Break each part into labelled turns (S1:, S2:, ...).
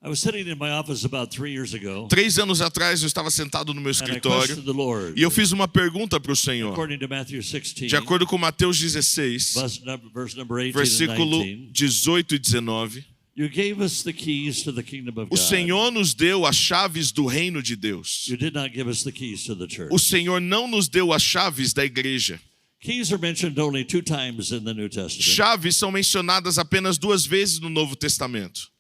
S1: I was sitting in my office about 3 years ago,
S2: 3 anos atrás eu estava sentado no meu
S1: and I
S2: escritório
S1: questioned the Lord.
S2: e eu fiz uma pergunta para o Senhor.
S1: According to Matthew 16,
S2: De acordo com Mateus 16,
S1: verse number 18 and
S2: versículo
S1: 19,
S2: 18 e 19,
S1: you gave us the keys to the kingdom of
S2: o
S1: God.
S2: Senhor nos deu as chaves do reino de Deus.
S1: You did not give us the keys to the church.
S2: O Senhor não nos deu as chaves da igreja.
S1: Keys are mentioned only 2 times in the New Testament.
S2: Chaves são mencionadas apenas 2 vezes no Novo Testamento.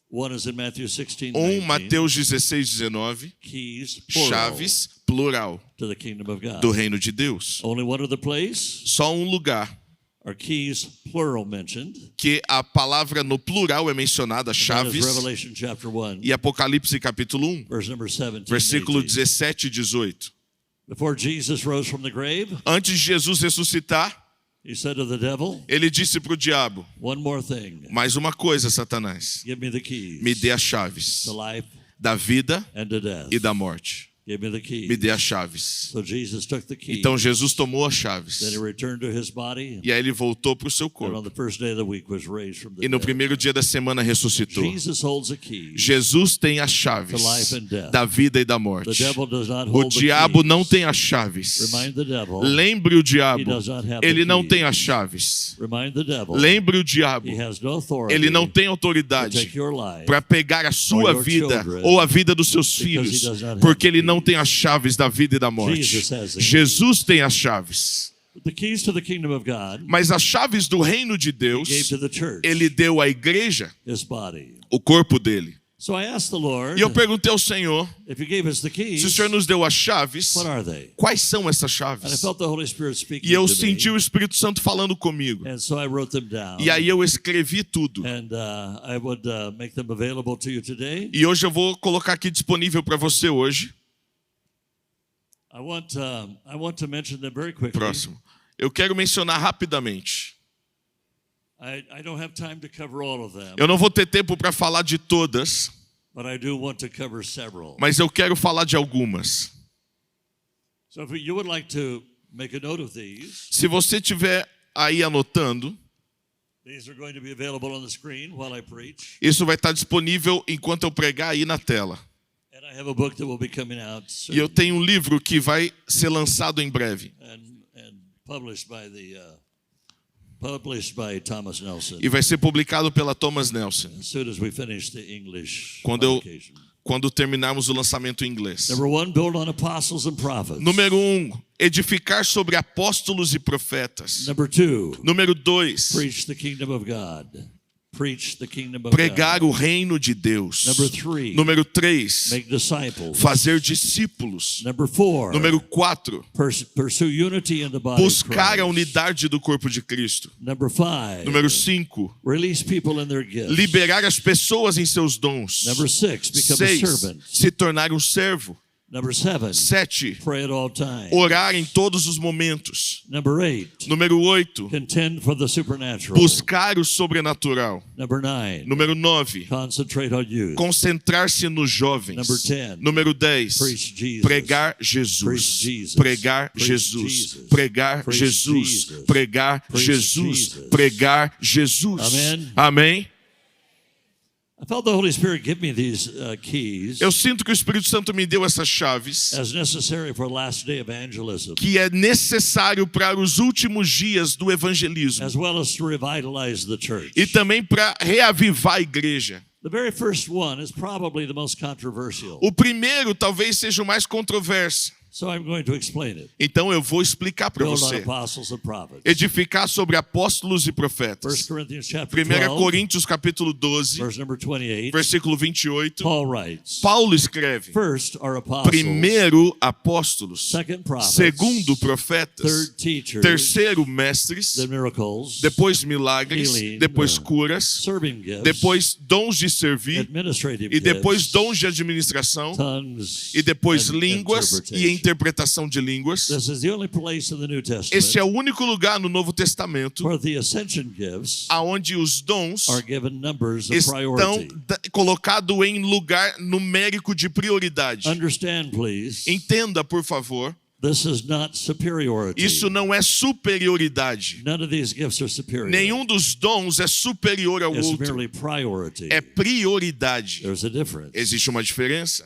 S1: One is in Matthew 16, 19,
S2: Mateus 16, 19,
S1: keys, plural,
S2: chaves, plural,
S1: to the kingdom of God.
S2: do reino de Deus.
S1: Only one other place
S2: Só um lugar
S1: are keys, plural, mentioned.
S2: que a palavra no plural é mencionada,
S1: That is
S2: chaves,
S1: Revelation chapter 1,
S2: e Apocalipse capítulo 1,
S1: verse number 17,
S2: versículo
S1: 18.
S2: 17 e 18.
S1: Before Jesus rose from the grave,
S2: Antes de Jesus ressuscitar,
S1: he said to the devil,
S2: ele disse para o diabo:
S1: one more thing,
S2: mais uma coisa, Satanás,
S1: give me the keys
S2: me dê as chaves
S1: to life
S2: da vida
S1: and to death.
S2: e da morte.
S1: Give me the keys.
S2: Me dê as chaves.
S1: So Jesus took the keys.
S2: Então Jesus tomou as chaves.
S1: Then he returned to his body,
S2: E aí ele voltou para o seu
S1: and on
S2: corpo.
S1: the first day of the week was raised from the
S2: E no
S1: dead.
S2: primeiro dia da semana ressuscitou.
S1: Jesus holds the keys
S2: Jesus tem as chaves
S1: to life and death.
S2: da vida e da
S1: The
S2: morte.
S1: devil does not
S2: O
S1: hold the
S2: diabo
S1: keys.
S2: não tem as chaves.
S1: Remind the devil.
S2: Lembre o
S1: He
S2: diabo,
S1: does not have
S2: ele
S1: the
S2: não
S1: keys.
S2: tem as chaves.
S1: Remind the devil.
S2: Lembre o diabo,
S1: He has no authority
S2: ele não tem
S1: to
S2: autoridade
S1: take your life.
S2: para pegar a sua
S1: your
S2: vida
S1: children,
S2: ou a vida dos seus
S1: because he
S2: filhos,
S1: does not have
S2: porque
S1: the
S2: ele não
S1: keys.
S2: tem as chaves da vida e da morte.
S1: Jesus has the keys.
S2: Jesus tem as chaves,
S1: The keys to the kingdom of God
S2: mas as chaves do reino de
S1: he
S2: Deus,
S1: gave to the church,
S2: ele deu à igreja,
S1: his body.
S2: o corpo dele.
S1: So I asked the Lord,
S2: E eu perguntei ao Senhor,
S1: if you gave us the keys,
S2: se o Senhor nos deu as chaves,
S1: what are they?
S2: quais são essas
S1: And I
S2: chaves?
S1: felt the Holy Spirit speaking
S2: E eu
S1: to
S2: senti
S1: me,
S2: o Espírito Santo falando comigo.
S1: and so I wrote them down.
S2: E aí eu escrevi tudo.
S1: And I would make them available to you today.
S2: E hoje eu vou colocar aqui disponível para você hoje.
S1: I want to mention them very quickly.
S2: Próximo. Eu quero mencionar rapidamente.
S1: I don't have time to cover all of them,
S2: Eu não vou ter tempo para falar de todas,
S1: but I do want to cover several.
S2: mas eu quero falar de algumas.
S1: So if you would like to make a note of these,
S2: Se você estiver aí anotando,
S1: these are going to be available on the screen while I preach.
S2: isso vai estar disponível enquanto eu pregar aí na tela.
S1: And I have a book that will be coming out soon
S2: E eu tenho um livro que vai ser lançado em breve.
S1: and published by Thomas Nelson.
S2: E vai ser publicado pela Thomas Nelson,
S1: As soon as we finish the English
S2: Quando
S1: publication.
S2: terminarmos o lançamento em inglês.
S1: Number 1, build on apostles and prophets.
S2: Número 1, edificar sobre apóstolos e profetas.
S1: Number 2,
S2: Número 2,
S1: preach the kingdom of God. Preach the kingdom of
S2: pregar
S1: God.
S2: o reino de Deus.
S1: Number 3,
S2: Número 3,
S1: make disciples.
S2: fazer discípulos.
S1: Number 4,
S2: Número 4,
S1: pursue unity in the body of
S2: buscar a
S1: Christ.
S2: unidade do corpo de Cristo.
S1: Number 5,
S2: Número 5,
S1: release people in their gifts.
S2: liberar as pessoas em seus dons.
S1: Number 6, become a
S2: 6,
S1: servant.
S2: se tornar um servo.
S1: Number 7,
S2: 7,
S1: pray at all times.
S2: orar em todos os momentos.
S1: Number 8,
S2: Número 8,
S1: contend for the supernatural.
S2: buscar o sobrenatural.
S1: Number 9,
S2: Número 9,
S1: concentrate on youth.
S2: concentrar-se nos jovens.
S1: Number 10,
S2: Número 10,
S1: preach Jesus.
S2: pregar Jesus.
S1: Preach Jesus.
S2: Pregar
S1: Preach
S2: Jesus.
S1: Jesus.
S2: Pregar
S1: Preach
S2: Jesus.
S1: Jesus.
S2: Pregar
S1: Preach
S2: Jesus.
S1: Jesus.
S2: Pregar Jesus.
S1: Amém.
S2: Amém.
S1: I felt the Holy Spirit give me these keys
S2: Eu sinto que o Espírito Santo me deu essas chaves
S1: as necessary for last day evangelism,
S2: que é necessário para os últimos dias do evangelismo
S1: as well as to revitalize the church.
S2: e também para reavivar a igreja.
S1: The very first one is probably the most controversial,
S2: O primeiro talvez seja o mais controverso.
S1: so I'm going to explain it.
S2: Então eu vou explicar para
S1: Build on
S2: você.
S1: apostles and prophets.
S2: Edificar sobre apóstolos e
S1: 1
S2: profetas.
S1: Corinthians chapter
S2: 1
S1: 12,
S2: Coríntios capítulo 12,
S1: verse number 28,
S2: versículo 28.
S1: Paul writes,
S2: Paulo escreve:
S1: first are apostles,
S2: primeiro apóstolos,
S1: second prophets,
S2: segundo profetas,
S1: third teachers,
S2: terceiro mestres,
S1: then miracles,
S2: depois milagres,
S1: healing,
S2: depois curas,
S1: serving gifts,
S2: depois dons de servir
S1: administrative
S2: e depois
S1: gifts,
S2: dons de administração
S1: tongues,
S2: e depois
S1: and
S2: línguas e
S1: interpretation.
S2: interpretação de línguas.
S1: This is the only place in the New Testament
S2: Este é o único lugar no Novo Testamento
S1: where the ascension gifts
S2: aonde os dons
S1: are given numbers of
S2: estão
S1: priority.
S2: colocados em lugar numérico de prioridade.
S1: Understand, please,
S2: Entenda, por favor,
S1: This is not superiority.
S2: Isso não é superioridade.
S1: None of these gifts are superior.
S2: Nenhum dos dons é superior ao
S1: It's
S2: outro.
S1: merely priority.
S2: É prioridade.
S1: There's a difference.
S2: Existe uma diferença.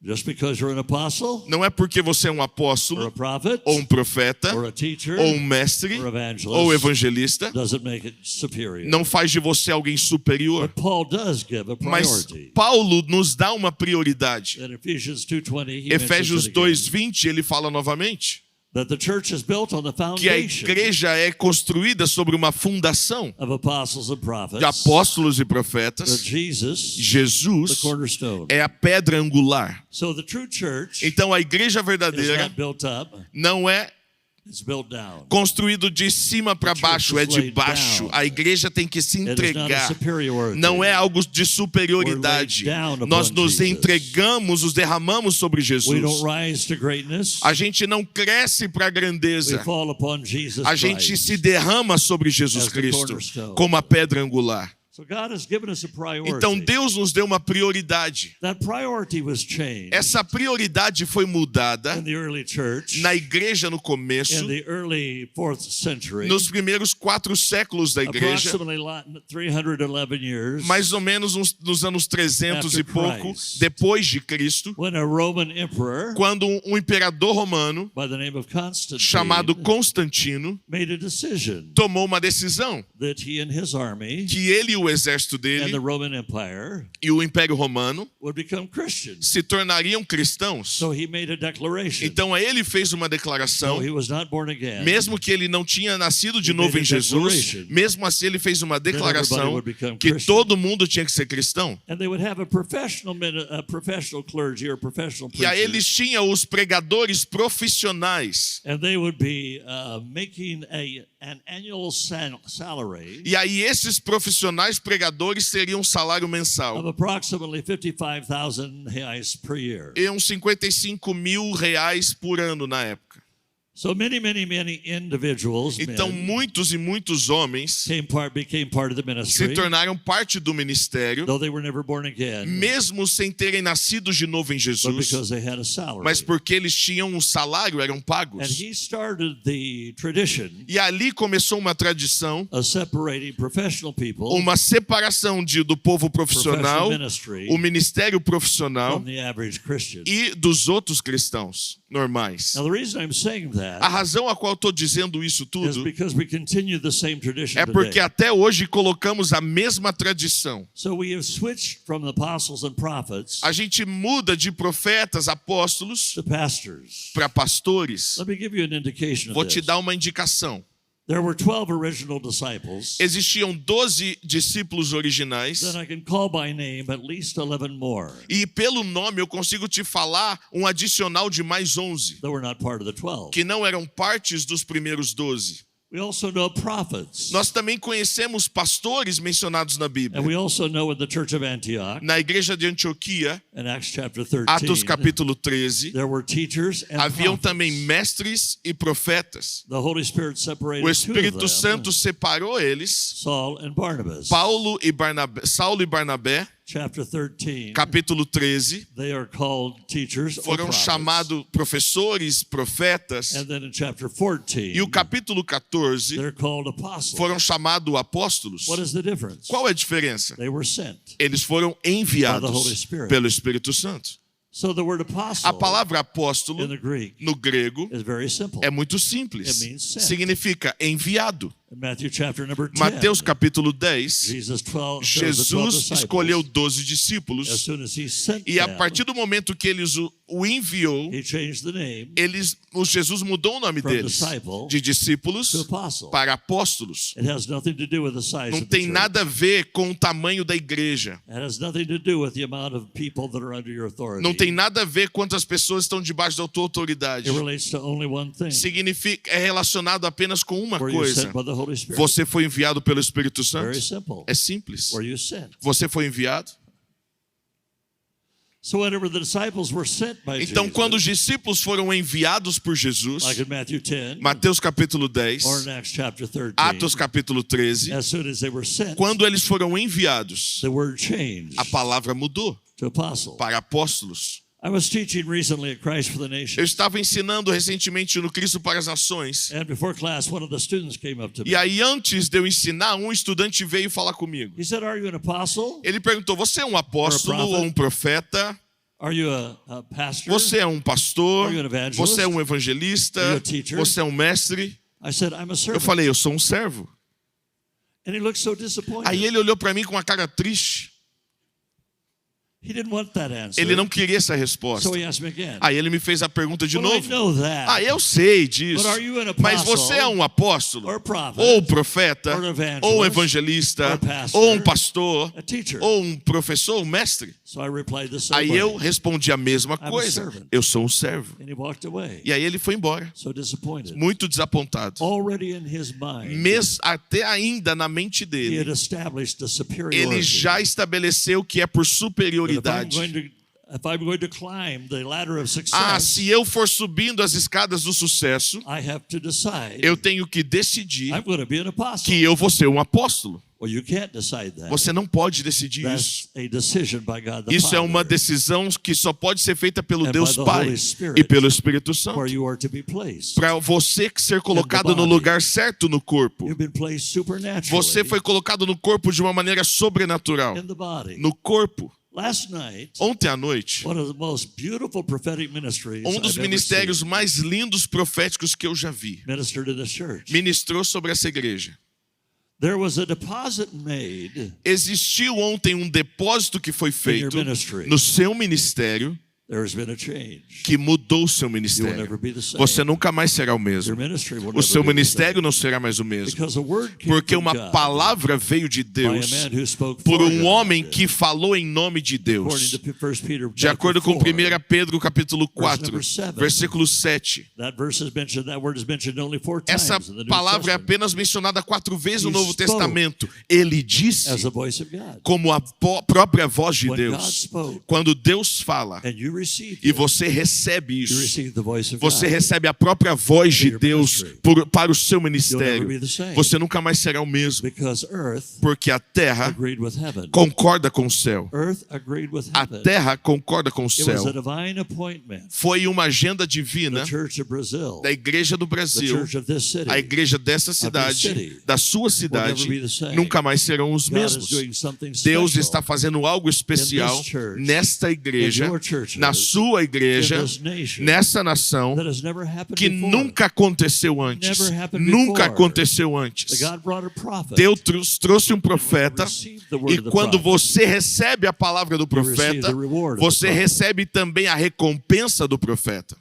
S1: Just because you're an apostle,
S2: Não é porque você é um
S1: or a
S2: apóstolo,
S1: prophet,
S2: ou um profeta,
S1: or a teacher,
S2: ou um mestre,
S1: or evangelist,
S2: ou evangelista,
S1: doesn't make it superior.
S2: não faz de você alguém superior.
S1: But Paul does give a
S2: Mas
S1: priority.
S2: Paulo nos dá uma prioridade.
S1: In Ephesians 2:20, he
S2: Efésios
S1: mentions it again,
S2: 2:20, ele fala novamente
S1: that the church is built on the
S2: que a
S1: foundation
S2: igreja é construída sobre uma fundação
S1: of apostles and prophets,
S2: de apóstolos e
S1: but
S2: profetas.
S1: Jesus, the
S2: Jesus
S1: cornerstone.
S2: é a pedra angular.
S1: So the true church
S2: Então a igreja
S1: is
S2: verdadeira
S1: not built up,
S2: não é
S1: it's built down.
S2: construído de cima para baixo, é de baixo. A igreja tem que se
S1: It is not a
S2: entregar.
S1: superiority.
S2: Não é algo de superioridade. Nós nos entregamos, nos derramamos sobre
S1: We
S2: Jesus.
S1: don't rise to greatness.
S2: A gente não cresce para a
S1: We
S2: grandeza.
S1: fall upon Jesus
S2: A gente
S1: Christ.
S2: se derrama sobre Jesus
S1: As the
S2: Cristo
S1: cornerstone.
S2: como a pedra angular.
S1: So God has given us a priority.
S2: Então Deus nos deu uma prioridade.
S1: That priority was changed
S2: Essa prioridade foi mudada
S1: in the early church,
S2: na igreja no começo,
S1: in the early 4th century,
S2: nos primeiros 4 séculos da igreja,
S1: approximately 311 years,
S2: mais ou menos nos anos 300 e
S1: After
S2: pouco
S1: Christ.
S2: depois de Cristo,
S1: when a Roman emperor
S2: quando um imperador romano
S1: by the name of Constantine
S2: chamado Constantino
S1: made a decision
S2: tomou uma decisão
S1: that he and his army
S2: que ele e o exército
S1: and
S2: dele
S1: the Roman Empire
S2: e o Império Romano
S1: would become Christians.
S2: se tornariam cristãos.
S1: So he made a declaration.
S2: Então ele fez uma
S1: So
S2: declaração,
S1: he was not born again.
S2: mesmo que ele não tinha nascido de
S1: He
S2: novo
S1: made
S2: em
S1: a
S2: Jesus,
S1: declaration
S2: mesmo assim ele fez uma
S1: that everybody
S2: declaração
S1: would become
S2: que
S1: Christian.
S2: todo mundo tinha que ser cristão.
S1: And they would have a professional clergy or professional
S2: E aí
S1: preacher.
S2: eles tinham os pregadores profissionais.
S1: And they would be making an annual salary
S2: E aí esses profissionais pregadores teriam um salário
S1: of
S2: mensal
S1: approximately 55,000 reais per year.
S2: e uns 55 mil reais por ano na época.
S1: So many individuals,
S2: Então
S1: men,
S2: muitos e muitos homens
S1: became part of the
S2: se
S1: ministry,
S2: tornaram parte do ministério,
S1: though they were never born again,
S2: mesmo sem terem nascido de novo em
S1: but
S2: Jesus,
S1: because they had a salary.
S2: mas porque eles tinham um salário, eram
S1: And
S2: pagos.
S1: he started the tradition
S2: E ali começou uma tradição,
S1: of separating professional people
S2: uma separação do povo
S1: professional
S2: profissional,
S1: ministry
S2: o ministério profissional
S1: from the average Christian.
S2: e dos outros cristãos normais.
S1: Now the reason I'm saying that
S2: A razão a qual eu estou dizendo isso
S1: is
S2: tudo
S1: because we continue the same tradition
S2: é porque
S1: today.
S2: até hoje colocamos a mesma tradição.
S1: So we have switched from the apostles and prophets
S2: A gente muda de profetas, apóstolos,
S1: to pastors.
S2: para pastores.
S1: Let me give you an indication
S2: Vou
S1: of
S2: te
S1: this.
S2: dar uma indicação.
S1: There were 12 original disciples.
S2: Existiam 12 discípulos originais.
S1: Then I can call by name at least 11 more
S2: E pelo nome eu consigo te falar um adicional de mais 11,
S1: that were not part of the 12.
S2: que não eram partes dos primeiros 12.
S1: We also know prophets.
S2: Nós também conhecemos pastores mencionados na Bíblia.
S1: And we also know in the church of Antioch,
S2: Na igreja de Antioquia,
S1: in Acts chapter 13,
S2: Atos capítulo 13,
S1: there were teachers and
S2: haviam
S1: prophets.
S2: também mestres e profetas.
S1: The Holy Spirit separated
S2: O
S1: two of
S2: Espírito
S1: them,
S2: Santo separou eles,
S1: Saul and Barnabas.
S2: Saulo e Barnabé,
S1: Chapter 13,
S2: capítulo 13,
S1: they are called teachers or
S2: foram
S1: prophets.
S2: chamados professores, profetas.
S1: And then in chapter 14,
S2: E o capítulo 14
S1: they're called apostles.
S2: foram chamados apóstolos.
S1: What is the difference?
S2: Qual é a diferença?
S1: They were sent.
S2: Eles foram
S1: By the Holy
S2: enviados
S1: Spirit.
S2: pelo Espírito Santo.
S1: So the word apostle
S2: A palavra
S1: in
S2: apóstolo
S1: the Greek
S2: no grego
S1: is very simple.
S2: é muito simples.
S1: It means sent.
S2: Significa enviado.
S1: In Matthew chapter number 10,
S2: Mateus capítulo 10,
S1: Jesus chose the 12
S2: Jesus
S1: disciples.
S2: escolheu 12
S1: As
S2: discípulos
S1: soon as he sent
S2: e a
S1: them,
S2: partir do momento que eles o enviou,
S1: he changed the name
S2: Jesus mudou o nome
S1: from
S2: deles
S1: disciple
S2: de discípulos
S1: to apostle.
S2: para apóstolos.
S1: It has nothing to do with the size
S2: Não
S1: of the
S2: tem
S1: church.
S2: nada a ver com o tamanho da igreja.
S1: It has nothing to do with the amount of people that are under your authority.
S2: Não tem nada a ver quantas pessoas estão debaixo da tua autoridade.
S1: It relates to only one thing.
S2: É relacionado apenas com uma
S1: Were you
S2: coisa.
S1: sent by the Holy Spirit?
S2: Você foi enviado pelo Espírito Santo?
S1: Very simple.
S2: É simples.
S1: Were you sent?
S2: Você foi enviado?
S1: So whenever the disciples were sent by
S2: Então,
S1: Jesus,
S2: quando os discípulos foram enviados por Jesus,
S1: like in Matthew 10
S2: Mateus capítulo 10,
S1: or in Acts chapter 13,
S2: Atos capítulo 13,
S1: as soon as they were sent,
S2: quando eles foram enviados,
S1: the word changed
S2: a palavra mudou
S1: to apostle.
S2: para apóstolos.
S1: I was teaching recently at Christ for the Nations.
S2: Eu estava ensinando recentemente no Cristo para as Nações.
S1: And before class, one of the students came up to me.
S2: E aí, antes de eu ensinar, um estudante veio falar comigo.
S1: He said, "Are you an apostle?
S2: Ele perguntou, você é um apóstolo ou um profeta?
S1: Are you a pastor?
S2: Você é um pastor?
S1: Are you an evangelist?
S2: Você é um evangelista?
S1: Are you a teacher?"
S2: Você é um mestre?
S1: I said, "I'm a
S2: Eu
S1: servant."
S2: falei, eu sou um servo.
S1: And he looked so disappointed.
S2: Aí ele olhou para mim com uma cara triste.
S1: He didn't want that answer.
S2: Ele não queria essa resposta.
S1: So he asked me again.
S2: Aí ele me fez a pergunta de
S1: Well, I
S2: novo.
S1: know that.
S2: Ah, eu sei disso.
S1: But are you an
S2: Mas
S1: apostle,
S2: você é um apóstolo?
S1: or prophet,
S2: Ou profeta?
S1: or evangelist,
S2: Ou evangelista?
S1: or pastor,
S2: Ou um pastor?
S1: a teacher?
S2: Ou um professor? Um mestre?
S1: So I replied the same
S2: Aí
S1: way.
S2: eu respondi a mesma
S1: I'm a
S2: coisa.
S1: servant.
S2: Eu sou um servo.
S1: And he walked away.
S2: E aí ele foi embora,
S1: So disappointed.
S2: muito desapontado.
S1: Already in his mind,
S2: Até ainda na mente
S1: he
S2: dele,
S1: had established the superiority.
S2: ele já estabeleceu que é por
S1: That
S2: superioridade.
S1: if I'm going to climb the ladder of success,
S2: Ah, se eu for subindo as escadas do sucesso,
S1: I have to decide
S2: eu tenho que decidir
S1: I'm going to be an apostle.
S2: que eu vou ser um apóstolo.
S1: Well, you can't decide that.
S2: Você não pode decidir isso.
S1: That's a decision by God the
S2: Isso é
S1: Father,
S2: uma decisão que só pode ser feita pelo
S1: And
S2: Deus
S1: by the
S2: Pai
S1: Holy Spirit,
S2: e pelo Espírito Santo.
S1: where you are to be placed.
S2: Para você ser colocado no
S1: body.
S2: lugar certo no corpo.
S1: You've been placed supernaturally
S2: Você foi colocado no corpo de uma maneira sobrenatural.
S1: in the body.
S2: No corpo.
S1: Last night,
S2: Ontem à noite,
S1: one of the most beautiful prophetic ministries
S2: um dos
S1: I've ever
S2: ministérios
S1: seen
S2: mais lindos proféticos que eu já vi
S1: ministered in the church.
S2: ministrou sobre essa igreja.
S1: There was a deposit made
S2: Existiu ontem um depósito que foi
S1: in your
S2: feito
S1: ministry.
S2: no seu ministério
S1: There has been a change.
S2: que mudou o seu
S1: You will
S2: ministério.
S1: never be the same.
S2: Você nunca mais será o
S1: Your
S2: mesmo.
S1: ministry will
S2: O
S1: never
S2: seu
S1: be the
S2: ministério
S1: same.
S2: não será mais o mesmo.
S1: Because a word came
S2: Porque
S1: from
S2: uma
S1: God
S2: palavra veio de
S1: by a
S2: Deus
S1: man who spoke
S2: por
S1: for
S2: um
S1: God.
S2: homem que falou em nome de
S1: According
S2: Deus.
S1: to 1 Peter
S2: De acordo com
S1: 4,
S2: 1 Pedro capítulo
S1: number
S2: 4,
S1: 7.
S2: versículo 7.
S1: that word is mentioned only 4 times
S2: Essa
S1: in the New
S2: palavra é
S1: Testament
S2: apenas mencionada 4 vezes no
S1: He
S2: Novo
S1: spoke
S2: Testamento. Ele disse
S1: as the voice of God.
S2: como a própria voz de
S1: When God
S2: Deus.
S1: spoke
S2: Quando Deus fala
S1: and you received
S2: e
S1: it,
S2: você recebe
S1: you
S2: isso,
S1: received the voice of
S2: você
S1: God.
S2: recebe a própria voz de
S1: your
S2: Deus
S1: ministry.
S2: para o seu
S1: You'll
S2: ministério.
S1: never be the same.
S2: Você nunca mais será o mesmo,
S1: Because earth
S2: porque a terra
S1: agreed with heaven.
S2: concorda com o céu.
S1: Earth agreed with
S2: A
S1: heaven.
S2: terra concorda com o
S1: It was a
S2: céu.
S1: divine appointment.
S2: Foi uma agenda
S1: The
S2: divina
S1: Church of Brazil,
S2: da igreja do
S1: the
S2: Brasil,
S1: church of this city,
S2: a igreja dessa cidade,
S1: city,
S2: da sua cidade,
S1: never be the same.
S2: nunca mais serão os
S1: God is
S2: mesmos.
S1: doing something
S2: Deus
S1: special
S2: está fazendo algo especial
S1: in this church,
S2: nesta igreja,
S1: in your churches,
S2: na sua igreja,
S1: in this nation,
S2: nessa nação,
S1: that has never happened
S2: que
S1: before.
S2: nunca aconteceu antes.
S1: Never happened
S2: Nunca
S1: before.
S2: aconteceu antes.
S1: That God brought a prophet.
S2: Deus trouxe um profeta,
S1: Receive the word
S2: e
S1: of the
S2: quando
S1: prophet.
S2: você recebe a palavra do
S1: receive
S2: profeta,
S1: the reward of the
S2: você
S1: prophet.
S2: recebe também a recompensa do profeta.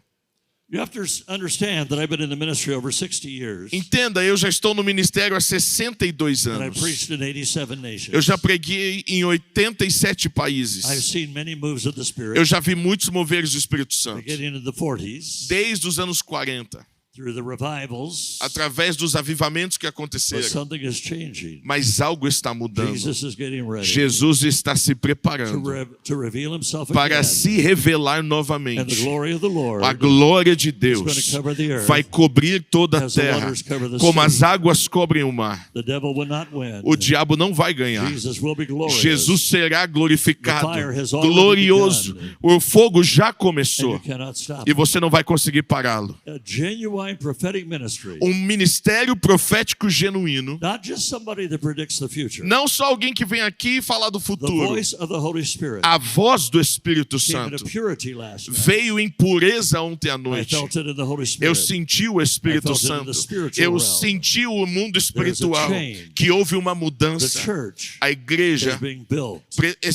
S1: You have to understand that I've been in the ministry over 60 years.
S2: Entenda, eu já estou no ministério há 62
S1: And I
S2: anos.
S1: preached in 87 nations.
S2: Eu já preguei em 87 países.
S1: I've seen many moves of the Spirit
S2: Eu já vi muitos moveres do Espírito Santo.
S1: beginning in the 40s
S2: Desde os anos 40,
S1: through the revivals.
S2: através dos avivamentos que
S1: But
S2: aconteceram.
S1: something is changing.
S2: Mas algo está mudando.
S1: Jesus is getting ready
S2: Jesus está se
S1: to,
S2: preparando
S1: to reveal himself
S2: para
S1: again.
S2: se revelar
S1: And the
S2: novamente.
S1: glory of the Lord
S2: A glória de
S1: is going
S2: Deus
S1: to cover the earth
S2: vai cobrir toda a
S1: as the
S2: terra,
S1: waters cover the
S2: como as
S1: sea.
S2: águas cobrem o mar.
S1: The devil will not win.
S2: O diabo não vai ganhar.
S1: Jesus will be glorious.
S2: Jesus será glorificado,
S1: The fire has already
S2: glorioso.
S1: begun.
S2: O fogo já
S1: And
S2: começou
S1: you cannot stop
S2: e
S1: it.
S2: você não vai conseguir pará-lo.
S1: A genuine prophetic ministry.
S2: Um ministério profético genuíno,
S1: Not just somebody that predicts the future.
S2: não só alguém que vem aqui e fala do
S1: The
S2: futuro.
S1: voice of the Holy Spirit
S2: A voz do Espírito
S1: came
S2: Santo
S1: into purity last night.
S2: veio em pureza ontem à
S1: I
S2: noite.
S1: felt it in the Holy
S2: Eu
S1: Spirit.
S2: senti o Espírito
S1: I felt it in
S2: Santo.
S1: the spiritual
S2: Eu
S1: realm.
S2: senti o mundo espiritual,
S1: change.
S2: que houve uma
S1: The
S2: mudança.
S1: church
S2: A
S1: is
S2: igreja
S1: being built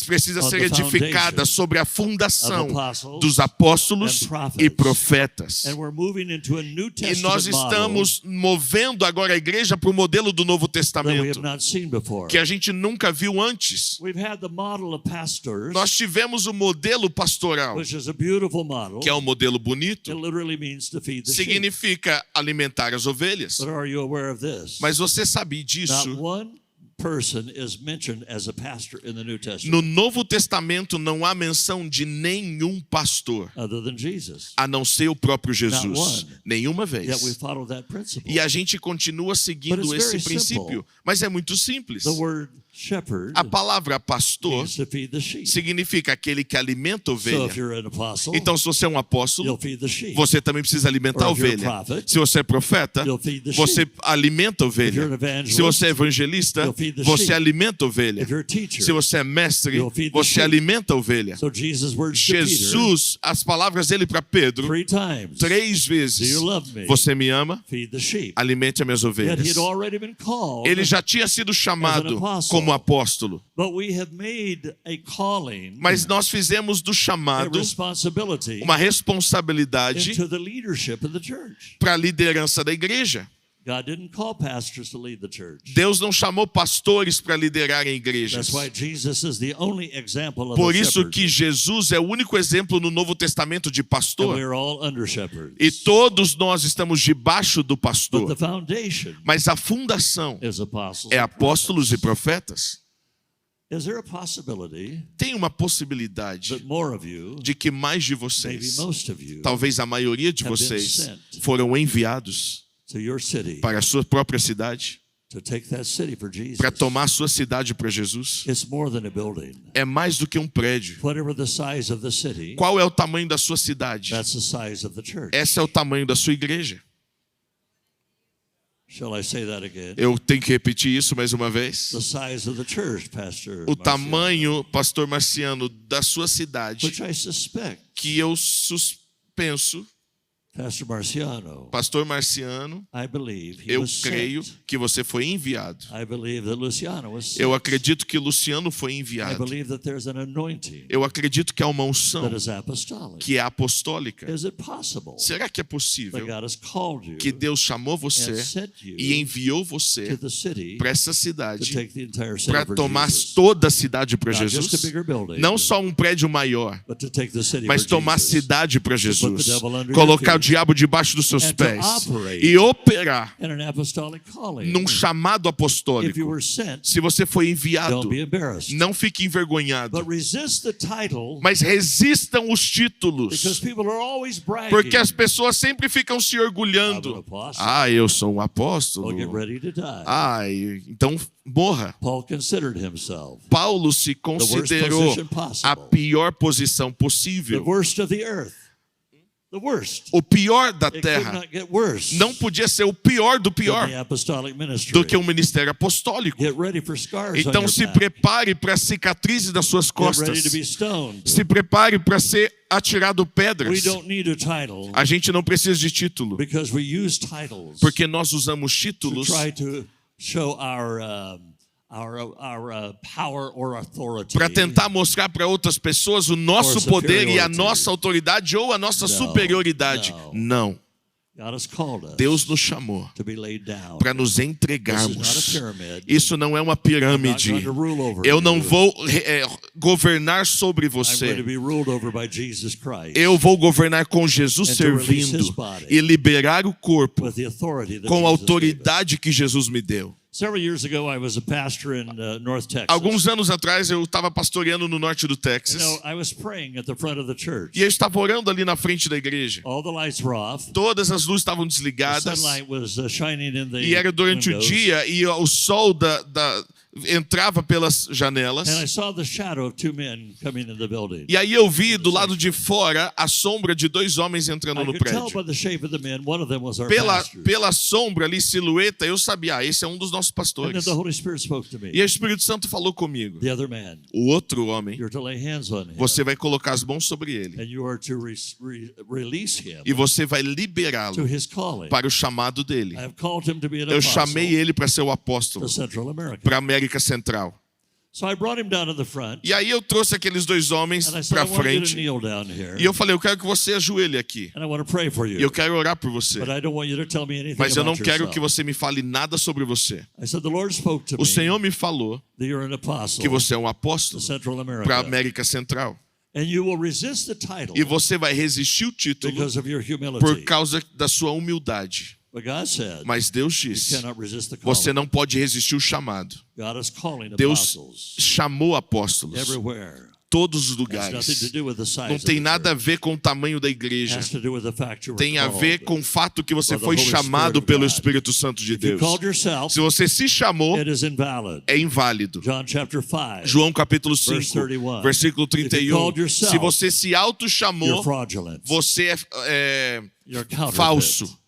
S2: precisa
S1: on
S2: ser
S1: the
S2: edificada
S1: foundation
S2: sobre a fundação
S1: of apostles
S2: dos apóstolos
S1: and prophets.
S2: e profetas.
S1: and we're moving into a New
S2: E
S1: Testament
S2: nós estamos movendo agora a igreja para o modelo do Novo
S1: model that we
S2: Testamento,
S1: have not seen before.
S2: que a gente nunca viu antes.
S1: We've had the model of pastors,
S2: Nós tivemos o modelo pastoral,
S1: which is a beautiful model.
S2: que é um modelo
S1: It
S2: bonito,
S1: literally means to feed the sheep.
S2: significa alimentar as ovelhas.
S1: But are you aware of this?
S2: Mas você sabia
S1: Not
S2: disso?
S1: one person is mentioned as a pastor in the New
S2: No
S1: Testament
S2: Novo Testamento não há menção de nenhum pastor,
S1: other than Jesus.
S2: a não ser o próprio
S1: Not
S2: Jesus.
S1: one.
S2: Nenhuma
S1: Yet we
S2: vez.
S1: follow that principle.
S2: E a gente continua
S1: But
S2: seguindo
S1: it's
S2: esse
S1: very
S2: princípio.
S1: simple.
S2: Mas é muito simples.
S1: The word shepherd
S2: A palavra pastor
S1: means to feed the sheep.
S2: significa aquele que alimenta a
S1: So
S2: ovelha.
S1: if you're an apostle,
S2: Então, se você é um apóstolo,
S1: you'll feed the sheep.
S2: você também precisa alimentar a
S1: Or if you're a
S2: ovelha.
S1: prophet,
S2: Se você é profeta,
S1: you'll feed the
S2: você
S1: sheep.
S2: alimenta a
S1: If you're
S2: ovelha.
S1: an evangelist,
S2: Se você é evangelista,
S1: you'll feed the
S2: você
S1: sheep.
S2: alimenta a ovelha.
S1: If you're a teacher,
S2: Se você é mestre,
S1: you'll feed the
S2: você
S1: sheep.
S2: alimenta a ovelha.
S1: So Jesus' words to Peter
S2: Jesus, as palavras dele para Pedro,
S1: 3 times.
S2: 3
S1: Do
S2: vezes.
S1: you love me?
S2: Você me ama?
S1: Feed the sheep.
S2: Alimente as minhas
S1: Yet
S2: ovelhas.
S1: he'd already been called,
S2: Ele já tinha sido chamado
S1: apostle.
S2: como apóstolo.
S1: but we have made a calling,
S2: Mas nós fizemos do
S1: a
S2: chamado
S1: responsibility
S2: uma responsabilidade
S1: into the leadership of the church.
S2: para a liderança da igreja.
S1: God didn't call pastors to lead the church.
S2: Deus não chamou pastores para liderarem igrejas.
S1: That's why Jesus is the only example of
S2: Por
S1: a
S2: isso
S1: shepherd.
S2: que Jesus é o único exemplo no Novo Testamento de
S1: And
S2: pastor.
S1: we're all under shepherds.
S2: E todos nós estamos debaixo do
S1: But the
S2: pastor.
S1: foundation
S2: Mas a fundação
S1: is apostles.
S2: é
S1: and
S2: apóstolos e
S1: prophets.
S2: profetas.
S1: Is there a possibility
S2: Tem uma possibilidade
S1: that more of you,
S2: de que mais de
S1: maybe
S2: vocês,
S1: most of you,
S2: talvez a maioria de
S1: have been
S2: vocês,
S1: sent
S2: foram enviados
S1: to your city
S2: para a sua própria cidade,
S1: to take that city for Jesus?
S2: para tomar a sua cidade para Jesus?
S1: It's more than a building.
S2: É mais do que um prédio.
S1: Whatever the size of the city,
S2: Qual é o tamanho da sua cidade?
S1: that's the size of the church.
S2: Esse é o tamanho da sua igreja.
S1: Shall I say that again?
S2: Eu tenho que repetir isso mais uma vez.
S1: The size of the church, Pastor
S2: O
S1: Marciano,
S2: tamanho, pastor Marciano, da sua cidade,
S1: which I suspect,
S2: que eu penso,
S1: Pastor Marciano,
S2: pastor Marciano,
S1: I believe he
S2: eu
S1: was
S2: creio
S1: sent.
S2: que você foi enviado.
S1: I believe that Luciano was sent.
S2: Eu acredito que Luciano foi
S1: I
S2: enviado.
S1: believe that there's an anointing
S2: Eu acredito que há uma unção
S1: that is apostolic.
S2: que é apostólica.
S1: Is it possible
S2: Será que é
S1: that
S2: possível
S1: God has called you
S2: que Deus chamou
S1: and
S2: você
S1: sent you
S2: e enviou
S1: to
S2: você
S1: the city
S2: para essa
S1: to
S2: cidade
S1: take the entire city
S2: para
S1: for
S2: tomar
S1: Jesus?
S2: toda a cidade para
S1: Not just a
S2: Jesus?
S1: bigger building,
S2: Não só um prédio maior,
S1: but to take the city
S2: mas
S1: for
S2: tomar a
S1: Jesus.
S2: cidade para Jesus.
S1: devil under your
S2: Colocar o
S1: feet.
S2: diabo debaixo dos seus
S1: And to
S2: pés
S1: operate
S2: e operar
S1: In an apostolic calling.
S2: num chamado
S1: If you
S2: apostólico.
S1: were sent,
S2: Se você foi enviado,
S1: don't be embarrassed.
S2: não fique envergonhado,
S1: But resist the title
S2: mas resistam os
S1: because
S2: títulos,
S1: people are always bragging.
S2: porque as pessoas sempre ficam se
S1: I'm an
S2: orgulhando.
S1: apostle.
S2: Ah, eu sou um
S1: Well,
S2: apóstolo.
S1: get ready to die.
S2: Então morra.
S1: Paul considered himself
S2: Paulo se considerou
S1: position possible.
S2: a pior posição
S1: the
S2: possível.
S1: worst of the earth. The worst.
S2: O pior da
S1: It could
S2: terra
S1: not get worse
S2: não podia ser o pior do
S1: than
S2: pior
S1: the apostolic ministry.
S2: do que o ministério apostólico.
S1: Get ready for scars on
S2: Então
S1: your
S2: se
S1: back.
S2: prepare para cicatrizes das suas
S1: Get ready
S2: costas.
S1: to be stoned.
S2: Se prepare para ser atirado
S1: We
S2: pedras.
S1: don't need a title
S2: A gente não precisa de título,
S1: because we use titles
S2: porque nós usamos
S1: to
S2: títulos
S1: try to show our power or authority.
S2: para tentar mostrar para outras pessoas o nosso
S1: Or
S2: poder e a
S1: superiority.
S2: nossa autoridade ou a nossa superioridade. Não.
S1: God has called us
S2: Deus nos chamou
S1: to be laid down.
S2: para nos
S1: This is not
S2: entregarmos.
S1: a pyramid.
S2: Isso não é uma
S1: I'm not
S2: pirâmide.
S1: going to rule over
S2: Eu
S1: you.
S2: não vou governar sobre
S1: I'm going to
S2: você.
S1: be ruled over by Jesus Christ
S2: Eu vou governar com Jesus
S1: And to release
S2: servindo
S1: his body
S2: e liberar o corpo
S1: with the authority that
S2: com a
S1: Jesus gave us.
S2: autoridade que Jesus me deu.
S1: Several years ago, I was a pastor in North Texas.
S2: Alguns anos atrás eu estava pastoreando no norte do
S1: You
S2: Texas
S1: know, I was praying at the front of the church.
S2: e eu estava orando ali na frente da igreja.
S1: All the lights were off.
S2: Todas as luzes estavam
S1: The
S2: desligadas
S1: sunlight was shining in the
S2: e era durante o
S1: windows.
S2: dia e o sol entrava pelas
S1: And I
S2: janelas.
S1: saw the shadow of 2 men coming in the building.
S2: E aí eu vi do lado de fora a sombra de 2 homens entrando
S1: I
S2: no
S1: could tell
S2: prédio.
S1: by the shape of the men, one of them was our
S2: Pela,
S1: pastor.
S2: pela sombra ali, silhueta, eu sabia, esse é um dos nossos
S1: And then
S2: pastores.
S1: the Holy Spirit spoke to me.
S2: E o Espírito Santo falou comigo.
S1: The other man,
S2: O outro homem,
S1: you're to lay hands on him.
S2: você vai colocar as mãos sobre ele
S1: And you are to release him
S2: e você vai
S1: to
S2: liberá-lo
S1: his calling.
S2: para o chamado dele.
S1: I have called him to be an
S2: Eu
S1: apostle
S2: chamei ele para ser o apóstolo
S1: to Central America.
S2: para a América Central.
S1: So I brought him down to the front.
S2: E aí eu trouxe aqueles 2 homens
S1: And I said,
S2: para
S1: I want you to
S2: frente
S1: kneel down here.
S2: e eu falei, eu quero que você ajoelhe aqui.
S1: And I want to pray for you.
S2: E eu quero orar por você.
S1: But I don't want you to tell me anything
S2: Mas eu não
S1: about
S2: quero
S1: yourself.
S2: que você me fale nada sobre você.
S1: I said, the Lord spoke to
S2: O
S1: me
S2: Senhor me falou
S1: that you're an apostle
S2: que você é um
S1: to
S2: apóstolo
S1: Central
S2: para a
S1: America.
S2: América Central.
S1: And you will resist the title
S2: E você vai resistir o título
S1: because of your
S2: por
S1: humility.
S2: causa da sua humildade.
S1: But God said,
S2: Mas Deus
S1: you
S2: disse,
S1: cannot resist the calling.
S2: você não pode resistir o chamado.
S1: God is calling
S2: Deus
S1: apostles
S2: chamou apóstolos.
S1: everywhere.
S2: Todos os
S1: Has
S2: lugares.
S1: nothing to do with the
S2: Não
S1: size of
S2: tem
S1: the
S2: nada a
S1: church.
S2: ver com o tamanho da igreja.
S1: Has to do with the fact you were
S2: Tem a ver
S1: called.
S2: com o fato que você
S1: by the
S2: foi
S1: Holy
S2: chamado
S1: Spirit of
S2: pelo
S1: God.
S2: Espírito Santo de
S1: If you
S2: Deus.
S1: called yourself,
S2: Se você se chamou,
S1: it is invalid.
S2: é inválido.
S1: John chapter 5.
S2: João capítulo
S1: Verse
S2: 5,
S1: 31.
S2: versículo
S1: If you
S2: 31.
S1: called yourself,
S2: Se você se
S1: You're
S2: auto-chamou,
S1: fraudulent.
S2: você é
S1: You're counterfeit.
S2: falso.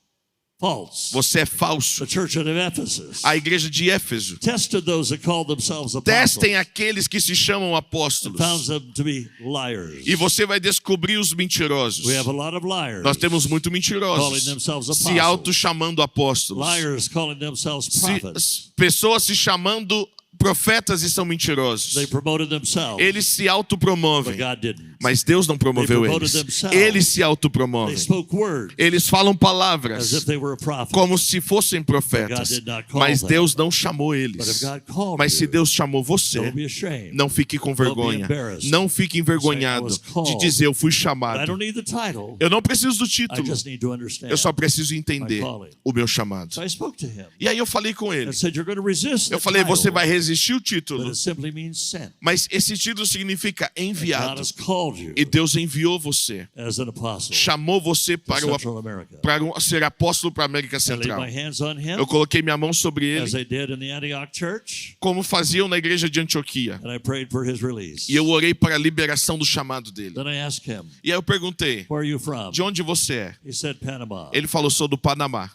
S1: False.
S2: Você é falso.
S1: The church of Ephesus
S2: A igreja de Éfeso.
S1: tested those that called themselves apostles.
S2: Testem aqueles que se chamam
S1: And
S2: apóstolos.
S1: found them to be liars.
S2: E você vai descobrir os mentirosos.
S1: We have a lot of liars.
S2: Nós temos muito
S1: calling
S2: mentirosos
S1: themselves
S2: se
S1: apostles.
S2: auto-chamando apóstolos.
S1: Liars calling themselves prophets.
S2: Pessoas se chamando profetas e são mentirosos.
S1: They promoted themselves.
S2: Eles se
S1: But
S2: autopromovem,
S1: God didn't.
S2: mas Deus não promoveu
S1: They promoted
S2: eles.
S1: themselves.
S2: Eles se
S1: They
S2: autopromovem.
S1: spoke words
S2: Eles falam
S1: as if
S2: palavras
S1: they were a prophet.
S2: como se fossem profetas,
S1: God did not call
S2: mas
S1: them.
S2: Deus não chamou
S1: But
S2: eles.
S1: if God called
S2: Mas se
S1: you,
S2: Deus chamou você,
S1: don't be ashamed.
S2: não fique com
S1: Don't be
S2: vergonha.
S1: embarrassed.
S2: Não fique envergonhado
S1: Saying, "I was called."
S2: de dizer eu fui
S1: I
S2: chamado.
S1: don't need the title.
S2: Eu não preciso do
S1: I
S2: título.
S1: just need to understand.
S2: Eu só preciso entender
S1: my calling.
S2: o meu chamado.
S1: So I spoke to him
S2: E aí eu falei com ele.
S1: and said, "You're going to resist the
S2: Eu falei, você
S1: title,
S2: vai resistir o
S1: but
S2: título,
S1: it simply means sent.
S2: mas esse título significa
S1: God
S2: enviado.
S1: has called you
S2: E Deus enviou você,
S1: as an apostle
S2: chamou você
S1: to
S2: para,
S1: Central America."
S2: ser apóstolo para a América
S1: I laid
S2: Central.
S1: my hands on him
S2: Eu coloquei minha mão sobre
S1: as
S2: ele,
S1: they did in the Antioch church,
S2: como faziam na igreja de Antioquia.
S1: and I prayed for his release.
S2: E eu orei para a liberação do chamado dele.
S1: Then I asked him,
S2: E aí eu perguntei,
S1: "Where are you from?"
S2: de onde você é?
S1: He said, "Panama."
S2: Ele falou, sou do Panamá.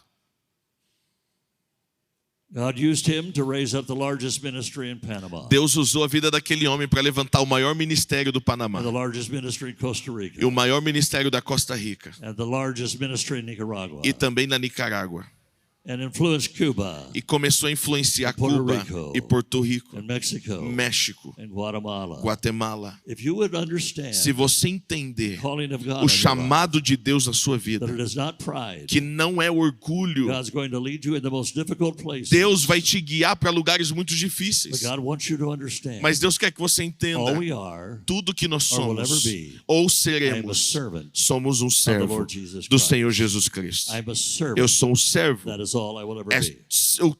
S1: God used him to raise up the largest ministry in Panama
S2: Deus usou a vida daquele homem para levantar o maior ministério do Panamá
S1: and the largest ministry in Costa Rica
S2: e o maior ministério da Costa Rica
S1: and the largest ministry in Nicaragua
S2: e também na Nicarágua.
S1: and influenced Cuba
S2: E começou a influenciar
S1: Puerto
S2: Cuba
S1: Rico.
S2: e Porto Rico,
S1: and Mexico
S2: México,
S1: and Guatemala.
S2: Guatemala.
S1: If you would understand
S2: Se você entender
S1: the calling of God
S2: o
S1: on your life,
S2: chamado de Deus na sua vida,
S1: that it is not pride,
S2: que não é orgulho,
S1: God's going to lead you in the most difficult places.
S2: Deus vai te guiar para lugares muito
S1: But
S2: difíceis.
S1: God wants you to understand
S2: Mas Deus quer que você entenda
S1: all we are
S2: tudo que nós
S1: or will
S2: somos
S1: ever be.
S2: ou
S1: I am a
S2: seremos.
S1: servant
S2: Somos um
S1: of the
S2: servo
S1: Lord Jesus
S2: do
S1: Christ.
S2: Senhor Jesus Cristo.
S1: I am a servant.
S2: Eu sou um servo.
S1: That is all I will ever
S2: É
S1: be.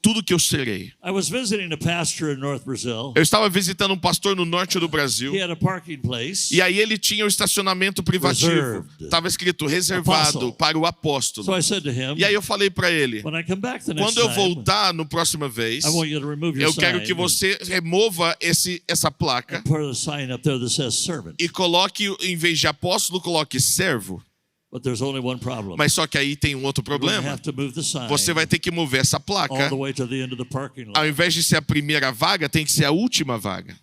S2: tudo que eu serei.
S1: I was visiting a pastor in North Brazil.
S2: Eu estava visitando um pastor no norte do Brasil.
S1: He had a parking place.
S2: E aí ele tinha um estacionamento privativo.
S1: Reserved.
S2: Estava escrito reservado
S1: Apostle.
S2: para o apóstolo.
S1: So I said to him,
S2: E aí eu falei para ele,
S1: when I come back the next
S2: quando eu
S1: time,
S2: voltar no próxima vez,
S1: I want you to remove your
S2: eu quero
S1: sign
S2: que você remova essa placa
S1: and put a sign up there that says servant.
S2: e coloque, em vez de apóstolo, coloque servo.
S1: But there's only one problem.
S2: Mas só que aí tem um outro
S1: You're going to
S2: problema.
S1: have to move the sign
S2: Você vai ter que mover essa
S1: all
S2: placa.
S1: the way to the end of the parking lot.
S2: Ao invés de ser a primeira vaga, tem que ser a última vaga.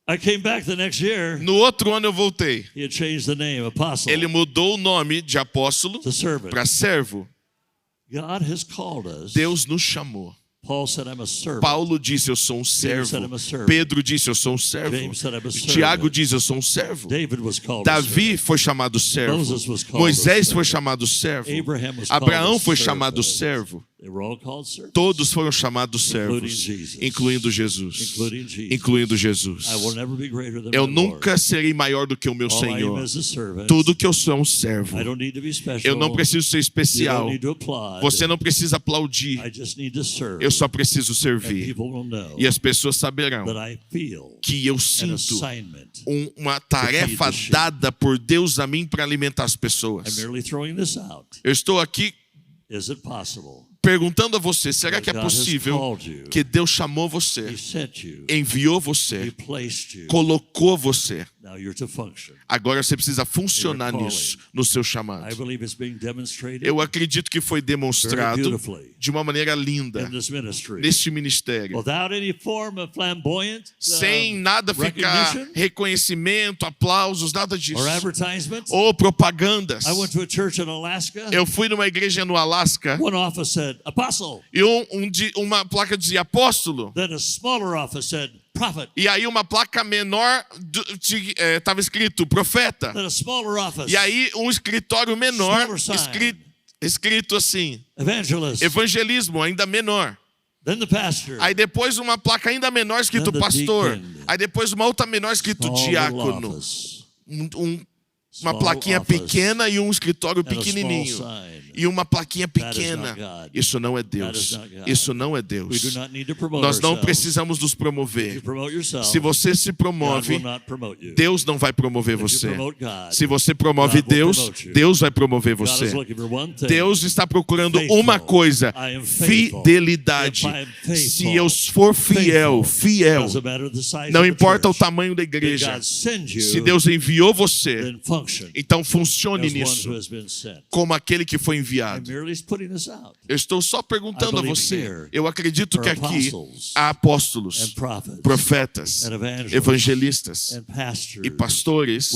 S1: I came back the next year.
S2: No outro ano eu voltei.
S1: He had changed the name, apostle,
S2: Ele mudou o nome de apóstolo
S1: to servant.
S2: para servo.
S1: God has called us.
S2: Deus nos chamou.
S1: Paul said, "I'm a servant."
S2: Paulo disse, eu sou um servo.
S1: said, "I'm a servant."
S2: Pedro disse, eu sou um servo.
S1: James said, "I'm a servant."
S2: Tiago diz, eu sou um servo.
S1: David was called a
S2: Davi foi chamado servo.
S1: Moses was called
S2: Moisés
S1: a
S2: foi
S1: servant.
S2: chamado servo.
S1: Abraham was
S2: Abraão
S1: called a
S2: foi
S1: servant.
S2: chamado servo.
S1: They were all called servants.
S2: Todos foram chamados
S1: Including
S2: servos,
S1: Jesus.
S2: incluindo Jesus.
S1: Including Jesus.
S2: Incluindo Jesus.
S1: I will never be greater than
S2: Eu
S1: my Lord.
S2: nunca serei maior do que o meu
S1: All I am
S2: Senhor.
S1: is a servant.
S2: Tudo que eu sou é um servo.
S1: I don't need to be special.
S2: Eu não preciso ser
S1: You
S2: especial.
S1: don't need to applaud.
S2: Você não precisa aplaudir.
S1: I just need to serve.
S2: Eu só preciso
S1: And
S2: servir.
S1: people will know
S2: E as pessoas saberão
S1: that I feel
S2: que eu
S1: an
S2: sinto
S1: assignment.
S2: uma tarefa dada por Deus a mim para alimentar as
S1: I'm
S2: pessoas.
S1: merely throwing this out.
S2: Eu estou aqui
S1: Is it possible?
S2: perguntando a você, será que é
S1: God has
S2: possível
S1: called you.
S2: que Deus chamou
S1: He
S2: você,
S1: sent you.
S2: enviou
S1: He
S2: você,
S1: placed you.
S2: colocou você?
S1: Now you're to function.
S2: Agora você precisa funcionar
S1: Your
S2: nisso, no seu
S1: I
S2: chamado.
S1: believe it's being demonstrated
S2: Eu acredito que foi
S1: very
S2: demonstrado
S1: beautifully
S2: de uma maneira linda
S1: in this ministry.
S2: neste ministério.
S1: Without any form of flamboyant
S2: Sem nada ficar
S1: recognition
S2: reconhecimento, aplausos, nada disso.
S1: or advertisement.
S2: Ou propagandas.
S1: I went to a church in Alaska.
S2: Eu fui numa igreja no Alasca
S1: One office said apostle.
S2: e uma placa dizia apóstolo.
S1: Then a smaller office said prophet.
S2: E aí uma placa menor estava escrito profeta.
S1: Then a smaller office
S2: E aí um escritório menor
S1: Smaller sign.
S2: escrito assim,
S1: evangelist.
S2: evangelismo ainda menor.
S1: Then the pastor.
S2: Aí depois uma placa ainda menor escrito
S1: Then the
S2: pastor.
S1: deacon.
S2: Aí depois uma outra menor escrito
S1: Small little
S2: diácono.
S1: office.
S2: Um uma plaquinha pequena e um escritório pequenininho. E uma plaquinha pequena. Isso não é Deus. Isso não é Deus. Nós não precisamos nos promover. Se você se promove, Deus não vai promover você. Se você promove Deus, Deus vai promover você. Deus está procurando uma coisa: fidelidade. Se eu for fiel, não importa o tamanho da igreja, se Deus enviou você, então funcione nisso como aquele que foi enviado. Eu estou só perguntando a você. Eu acredito que aqui há apóstolos, profetas, evangelistas e pastores.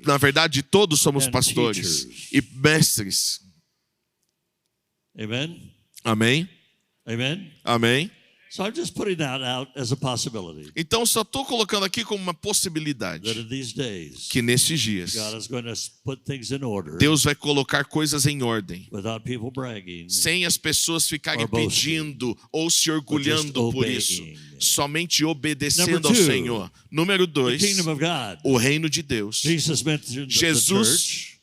S2: Na verdade, todos somos pastores e mestres. Amém? Amém?
S1: So I'm just putting that out as a possibility.
S2: Então só estou colocando aqui como uma possibilidade
S1: That in these days,
S2: que nesses dias
S1: God is going to put things in order
S2: Deus vai colocar coisas em ordem,
S1: without people bragging,
S2: sem as pessoas ficarem pedindo ou se orgulhando por isso, somente obedecendo ao Senhor. Número 2,
S1: the kingdom of God.
S2: o reino de Deus.
S1: Jesus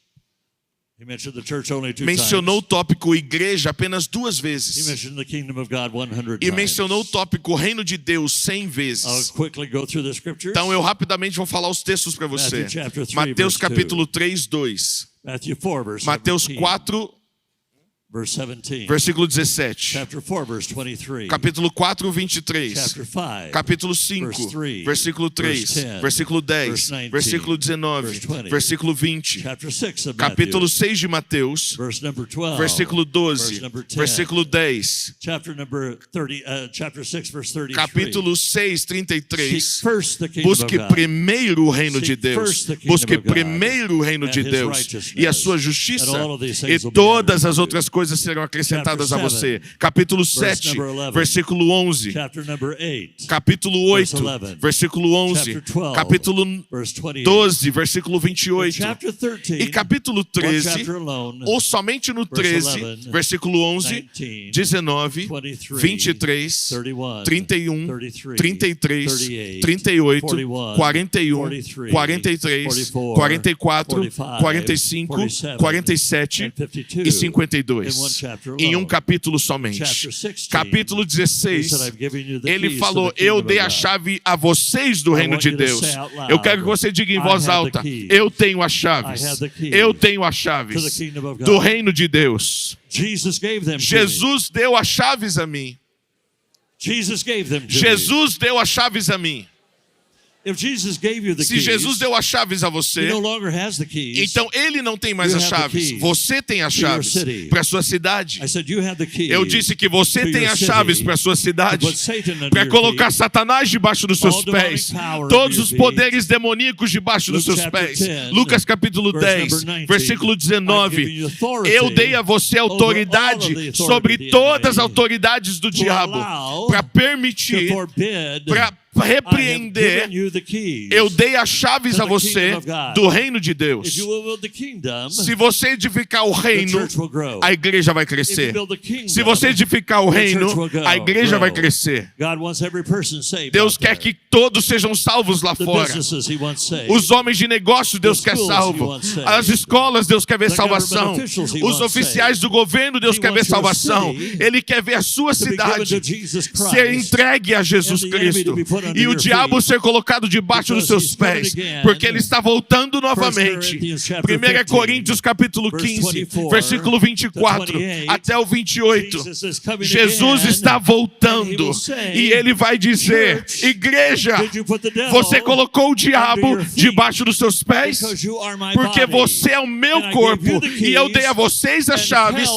S2: mencionou o tópico igreja apenas 2 vezes. E mencionou o tópico reino de Deus 100 vezes. Então eu rapidamente vou falar os textos para você. Mateus capítulo 3, 2. Mateus 4, versículo 17. Capítulo 4, 23. Capítulo 5, versículo 3. Versículo 10. Versículo 19. Versículo 20. Capítulo 6 de Mateus. Versículo 12. Versículo 10. Capítulo 6, 33. Busque primeiro o reino de Deus. Busque primeiro o reino de Deus e a sua justiça, e todas as outras coisas serão acrescentadas a você. Capítulo 7, versículo 11. Capítulo 8, versículo 11. Capítulo 12, versículo 28. E capítulo 13, ou somente no 13, versículo 11, 19, 23, 31, 33, 38, 41, 43, 44, 45, 47 e 52. Em um capítulo somente. Capítulo 16, ele falou: eu dei a chave a vocês do reino de Deus. Eu quero que você diga em voz alta: eu tenho as chaves. Eu tenho as chaves do reino de Deus. Jesus deu as chaves a mim. Jesus deu as chaves a mim. Se Jesus deu as chaves a você, então Ele não tem mais as chaves. Você tem as chaves para a sua cidade. Eu disse que você tem as chaves para a sua cidade, para colocar Satanás debaixo dos seus pés, todos os poderes demoníacos debaixo dos seus pés. Lucas capítulo 10, versículo 19. Eu dei a você autoridade sobre todas as autoridades do diabo, para permitir, para repreender. Eu dei as chaves a você do reino de Deus. Se você edificar o reino, a igreja vai crescer. Se você edificar o reino, a igreja vai crescer. Deus quer que todos sejam salvos lá fora. Os homens de negócio, Deus quer salvo. As escolas, Deus quer ver salvação. Os oficiais do governo, Deus quer ver salvação. Ele quer ver a sua cidade ser entregue a Jesus Cristo e o diabo ser colocado debaixo dos seus pés, porque ele está voltando novamente. 1 Coríntios capítulo 15, versículo 24 até o 28. Jesus está voltando e ele vai dizer: igreja, você colocou o diabo debaixo dos seus pés, porque você é o meu corpo e eu dei a vocês as chaves,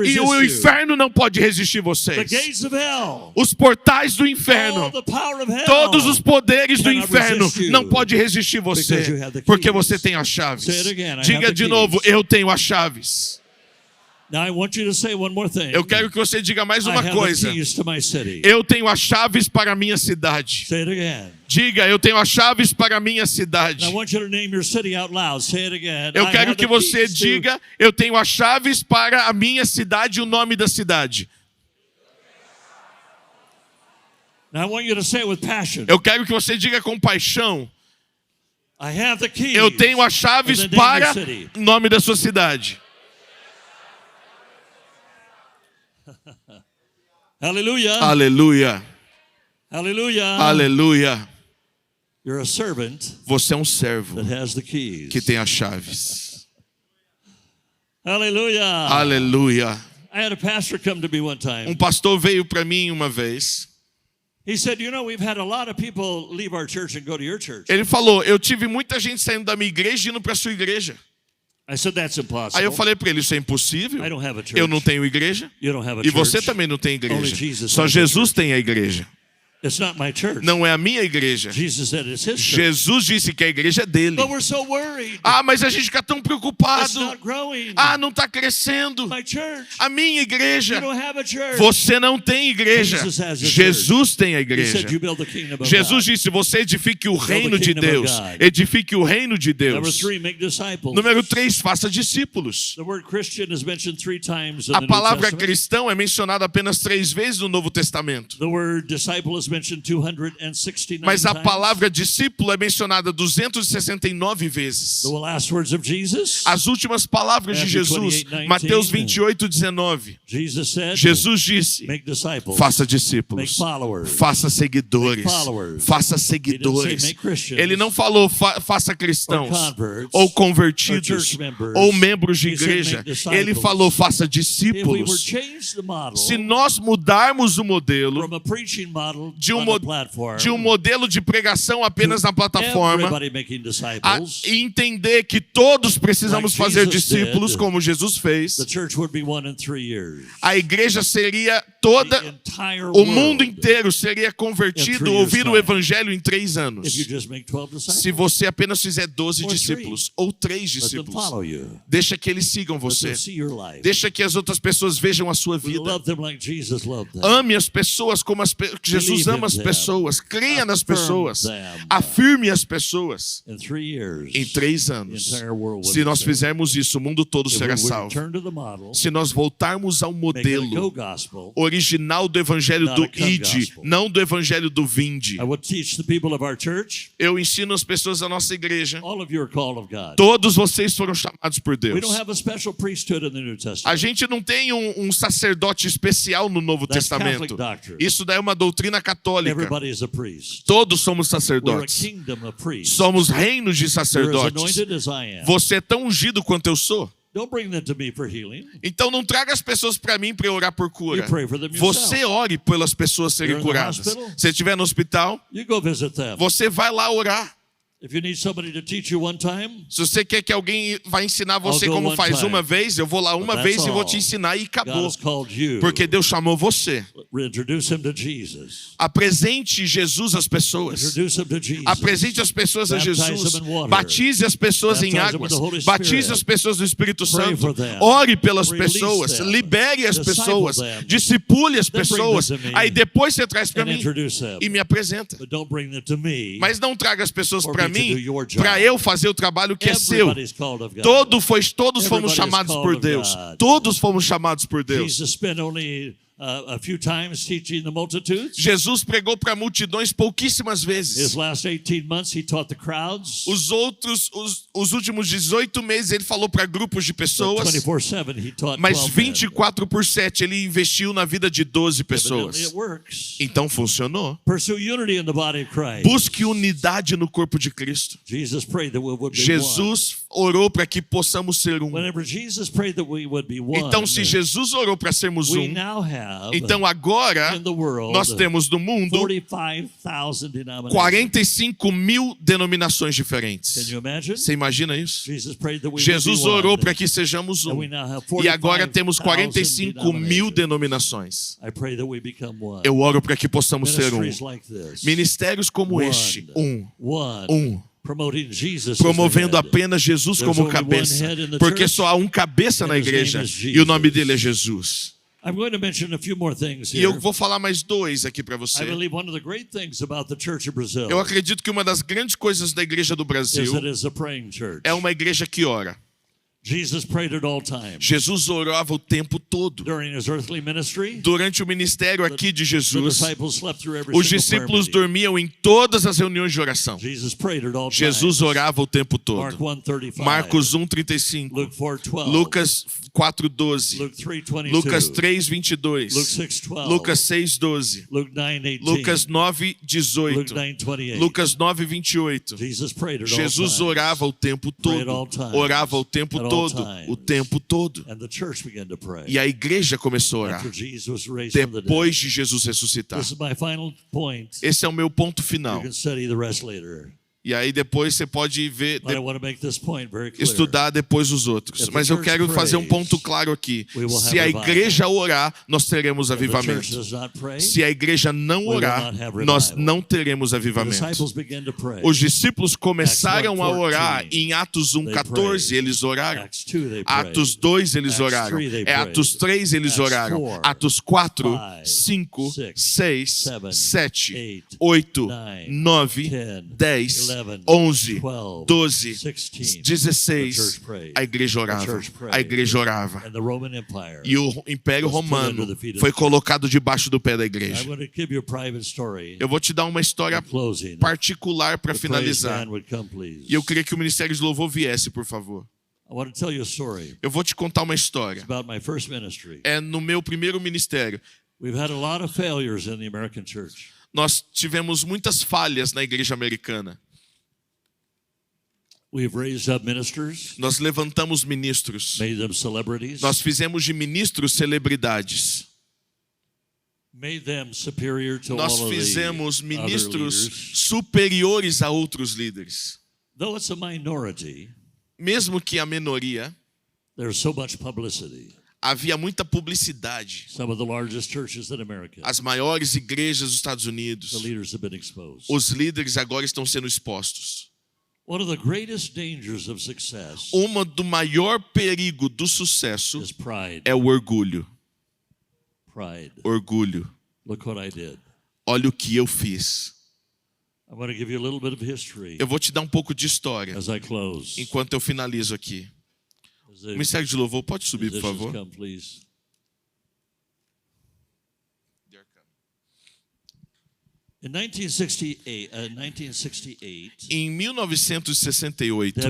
S2: e o inferno não pode resistir vocês. Os portais do inferno, todos os poderes do inferno não podem resistir você, porque você tem as chaves. Diga de novo: eu tenho as chaves. Eu quero que você diga mais uma coisa: eu tenho as chaves para a minha cidade. Diga: eu tenho as chaves para a minha cidade. Eu quero que você diga: eu tenho as chaves para a minha cidade e o nome da cidade. Eu quero que você diga com paixão: Eu tenho as chaves para o nome da sua cidade.
S1: Aleluia.
S2: Aleluia.
S1: Aleluia.
S2: Aleluia.
S1: You're a servant.
S2: Você é um servo
S1: that has the keys.
S2: que tem as chaves.
S1: Aleluia.
S2: Aleluia.
S1: I had a pastor come to me one time.
S2: Um pastor veio para mim uma vez.
S1: He said, "You know, we've had a lot of people leave our church and go to your church."
S2: Ele falou, eu tive muita gente saindo da minha igreja e indo para a sua igreja.
S1: I said, "That's impossible."
S2: Aí eu falei para ele, isso é impossível.
S1: I don't have a church.
S2: Eu não tenho igreja.
S1: You don't have a
S2: E você
S1: church.
S2: também não tem igreja.
S1: Only Jesus
S2: Só
S1: has a
S2: Jesus
S1: church.
S2: tem a igreja.
S1: It's not my church.
S2: Não é a minha igreja.
S1: Jesus said it's his church.
S2: Jesus disse que a igreja é dele.
S1: But we're so worried.
S2: Ah, mas a gente fica tão
S1: It's
S2: preocupado.
S1: not growing.
S2: Ah, não está crescendo.
S1: My church.
S2: A minha igreja.
S1: You don't have a church.
S2: Você não tem igreja.
S1: Jesus has a
S2: Jesus tem a
S1: He
S2: igreja.
S1: said, "You build the kingdom of
S2: Jesus
S1: God."
S2: disse, você edifique o
S1: Build
S2: reino
S1: the
S2: de
S1: kingdom of
S2: Deus.
S1: God.
S2: Edifique o reino de
S1: Number
S2: Deus.
S1: 3, make disciples.
S2: Número 3, faça discípulos.
S1: The word Christian is mentioned 3 times in
S2: A
S1: the New
S2: palavra
S1: Testament.
S2: cristão é mencionada apenas 3 vezes no Novo Testamento.
S1: The word disciple is mentioned 269
S2: Mas a
S1: times.
S2: palavra discípulo é mencionada 269 vezes.
S1: The last words of Jesus.
S2: As últimas palavras de
S1: Matthew
S2: Jesus,
S1: 28:19.
S2: Mateus 28:19.
S1: Jesus said,
S2: Jesus disse,
S1: make disciples.
S2: faça
S1: Make
S2: discípulos,
S1: followers.
S2: faça seguidores,
S1: Make followers.
S2: faça
S1: He didn't
S2: seguidores.
S1: say make Christians.
S2: Ele não falou faça cristãos,
S1: Or converts,
S2: ou
S1: or
S2: convertidos,
S1: church members.
S2: ou membros de
S1: He said
S2: igreja.
S1: make disciples.
S2: Ele falou faça
S1: If we were
S2: discípulos.
S1: changed the model
S2: Se nós mudarmos o modelo
S1: from a preaching model
S2: de
S1: on the platform,
S2: de um modelo de pregação apenas na plataforma,
S1: everybody making disciples,
S2: e entender que todos precisamos
S1: Like
S2: fazer
S1: Jesus
S2: discípulos
S1: did,
S2: como Jesus fez,
S1: the church would be one in 3 years.
S2: a igreja seria toda,
S1: The entire
S2: o mundo
S1: world,
S2: inteiro seria
S1: In
S2: convertido,
S1: 3
S2: ouvir o
S1: years' time.
S2: evangelho em 3
S1: if you
S2: anos.
S1: just make 12 disciples,
S2: Se você apenas fizer 12
S1: Or
S2: discípulos ou 3
S1: let them
S2: discípulos,
S1: follow you.
S2: deixa que eles sigam
S1: Let
S2: você.
S1: them see your life.
S2: Deixa que as outras pessoas vejam a sua
S1: We
S2: vida.
S1: love them like Jesus loved them.
S2: Ame as pessoas como Jesus
S1: Believe
S2: ama
S1: in
S2: as
S1: them.
S2: pessoas. Creia nas
S1: Affirm
S2: pessoas.
S1: them.
S2: Afirme as pessoas.
S1: In 3 years,
S2: Em 3
S1: the
S2: anos,
S1: entire world will
S2: se
S1: be
S2: nós
S1: saved.
S2: fizermos isso, o mundo todo
S1: If we
S2: será
S1: would
S2: salvo.
S1: return to the model,
S2: Se nós voltarmos ao
S1: make it a
S2: modelo
S1: go-gospel,
S2: original do evangelho
S1: Not
S2: do
S1: a come
S2: ide,
S1: gospel.
S2: não do evangelho do vinde.
S1: I would teach the people of our church,
S2: Eu ensino as pessoas da nossa igreja.
S1: all of you are called of God.
S2: Todos vocês foram chamados por
S1: We
S2: Deus.
S1: don't have a special priesthood in the New
S2: A
S1: Testament.
S2: gente não tem um sacerdote especial no Novo
S1: That's
S2: Testamento.
S1: Catholic doctrine.
S2: Isso daí é uma doutrina católica.
S1: Everybody is a priest.
S2: Todos somos
S1: We're a
S2: sacerdotes.
S1: kingdom of priests.
S2: Somos reinos de
S1: You're as
S2: sacerdotes.
S1: anointed as I am.
S2: Você é tão ungido quanto eu sou.
S1: Don't bring them to me for healing.
S2: Então não traga as pessoas para mim para eu orar por cura.
S1: You pray for them yourself.
S2: Você ore pelas pessoas serem
S1: You're in the
S2: curadas.
S1: hospital?
S2: Se estiver no hospital,
S1: You go visit them.
S2: você vai lá orar.
S1: If you need somebody to teach you one time,
S2: Se você quer que alguém vai ensinar você
S1: I'll go
S2: como
S1: one
S2: faz
S1: time.
S2: uma vez, eu vou lá uma
S1: But
S2: vez
S1: that's
S2: e vou
S1: all.
S2: te ensinar e
S1: God
S2: acabou.
S1: has called you.
S2: Porque Deus chamou você.
S1: Introduce him to Jesus.
S2: Apresente Jesus às pessoas.
S1: Introduce him to Jesus.
S2: Apresente as pessoas a
S1: Baptize
S2: Jesus.
S1: them in water.
S2: Batize as pessoas em
S1: Baptize them
S2: águas.
S1: with the Holy
S2: Batize
S1: Spirit.
S2: as pessoas no Espírito
S1: Pray
S2: Santo.
S1: for them.
S2: Ore pelas
S1: Release
S2: pessoas.
S1: them.
S2: Libere as
S1: Disciple
S2: pessoas.
S1: them.
S2: Discipule as
S1: Then bring
S2: pessoas.
S1: them to me.
S2: Aí depois você traz para
S1: And
S2: mim
S1: introduce them.
S2: e me apresenta.
S1: But don't bring them to me.
S2: Mas não traga as pessoas
S1: For
S2: para
S1: me to
S2: mim
S1: do your job.
S2: para eu fazer o trabalho que é seu.
S1: Everybody's called of God.
S2: Todos fomos
S1: Everybody is
S2: chamados
S1: called
S2: por
S1: of
S2: Deus.
S1: God.
S2: Todos fomos chamados por Deus.
S1: Jesus spent only a few times teaching the multitudes.
S2: Jesus pregou para multidões pouquíssimas
S1: His
S2: vezes.
S1: last 18 months, he taught the crowds.
S2: Os últimos 18 meses ele falou para grupos de
S1: But
S2: pessoas,
S1: 24/7, he taught
S2: mas
S1: 12 men.
S2: 24/7 ele investiu na vida de 12
S1: Evidently,
S2: pessoas.
S1: it works.
S2: Então funcionou.
S1: Pursue unity in the body of Christ.
S2: Busque unidade no corpo de Cristo.
S1: Jesus prayed that we would be one.
S2: Jesus orou para que possamos ser um.
S1: Whenever Jesus prayed that we would be one,
S2: Então, se Jesus orou para sermos
S1: we
S2: um,
S1: now have
S2: então agora
S1: in the world
S2: nós temos no mundo
S1: 45,000 denominations.
S2: 45 mil denominações
S1: Can
S2: diferentes.
S1: you imagine?
S2: Você imagina isso?
S1: Jesus prayed that we
S2: Jesus
S1: would be
S2: orou
S1: one.
S2: para que sejamos
S1: And
S2: um.
S1: we now have
S2: E agora temos
S1: 45,000
S2: 45 mil
S1: denominations.
S2: denominações.
S1: I pray that we become one.
S2: Eu oro para que possamos ser um.
S1: Ministries like this.
S2: Ministérios como
S1: One.
S2: este,
S1: One. Promoting Jesus
S2: promovendo
S1: as the head.
S2: apenas Jesus
S1: There's
S2: como
S1: only
S2: cabeça,
S1: one head in the
S2: porque
S1: church,
S2: só há um cabeça
S1: and
S2: na
S1: his name
S2: igreja
S1: is
S2: e o nome
S1: Jesus.
S2: dele é Jesus.
S1: I'm going to mention a few more things
S2: E
S1: here.
S2: eu vou falar mais 2 aqui para
S1: I
S2: você.
S1: believe one of the great things about the Church of Brazil
S2: Eu acredito que uma das grandes coisas da igreja do
S1: is
S2: Brasil
S1: that it's a praying church.
S2: é uma igreja que ora. Jesus orava o tempo todo. Durante o ministério aqui de Jesus, os discípulos dormiam em todas as reuniões de oração. Jesus orava o tempo todo. Marcos 1:35, Lucas 4:12, Lucas 3:22, Lucas 6:12, Lucas 9:18, Lucas 9:28. Jesus orava o tempo todo. Orava o tempo todo. O tempo todo. E a igreja começou a orar depois de Jesus ressuscitar. Esse é o meu ponto final. E aí depois você pode ver, estudar depois os outros. Mas eu quero fazer um ponto claro aqui. Se a igreja orar, nós teremos avivamento. Se a igreja não orar, nós não teremos avivamento. Os discípulos começaram a orar em Atos 1:14, eles oraram. Atos 2, eles oraram. Atos 3, eles oraram. Atos 4, 5, 6, 7, 8, 9, 10, 11, 12, 16, a igreja orava. A igreja orava. E o Império Romano foi colocado debaixo do pé da igreja. Eu vou te dar uma história particular para finalizar. E eu queria que o Ministério de Louvor viesse, por favor. Eu vou te contar uma história. É no meu primeiro ministério. Nós tivemos muitas falhas na igreja americana. Nós levantamos ministros. Nós fizemos de ministros celebridades. Nós fizemos ministros superiores a outros líderes. Mesmo que a minoria, havia muita publicidade. As maiores igrejas dos Estados Unidos, os líderes agora estão sendo expostos. Do maior perigo do sucesso é o orgulho. Orgulho. Olha o que eu fiz. Eu vou te dar um pouco de história enquanto eu finalizo aqui. O Ministério de Louvor pode subir, por favor. Em 1968,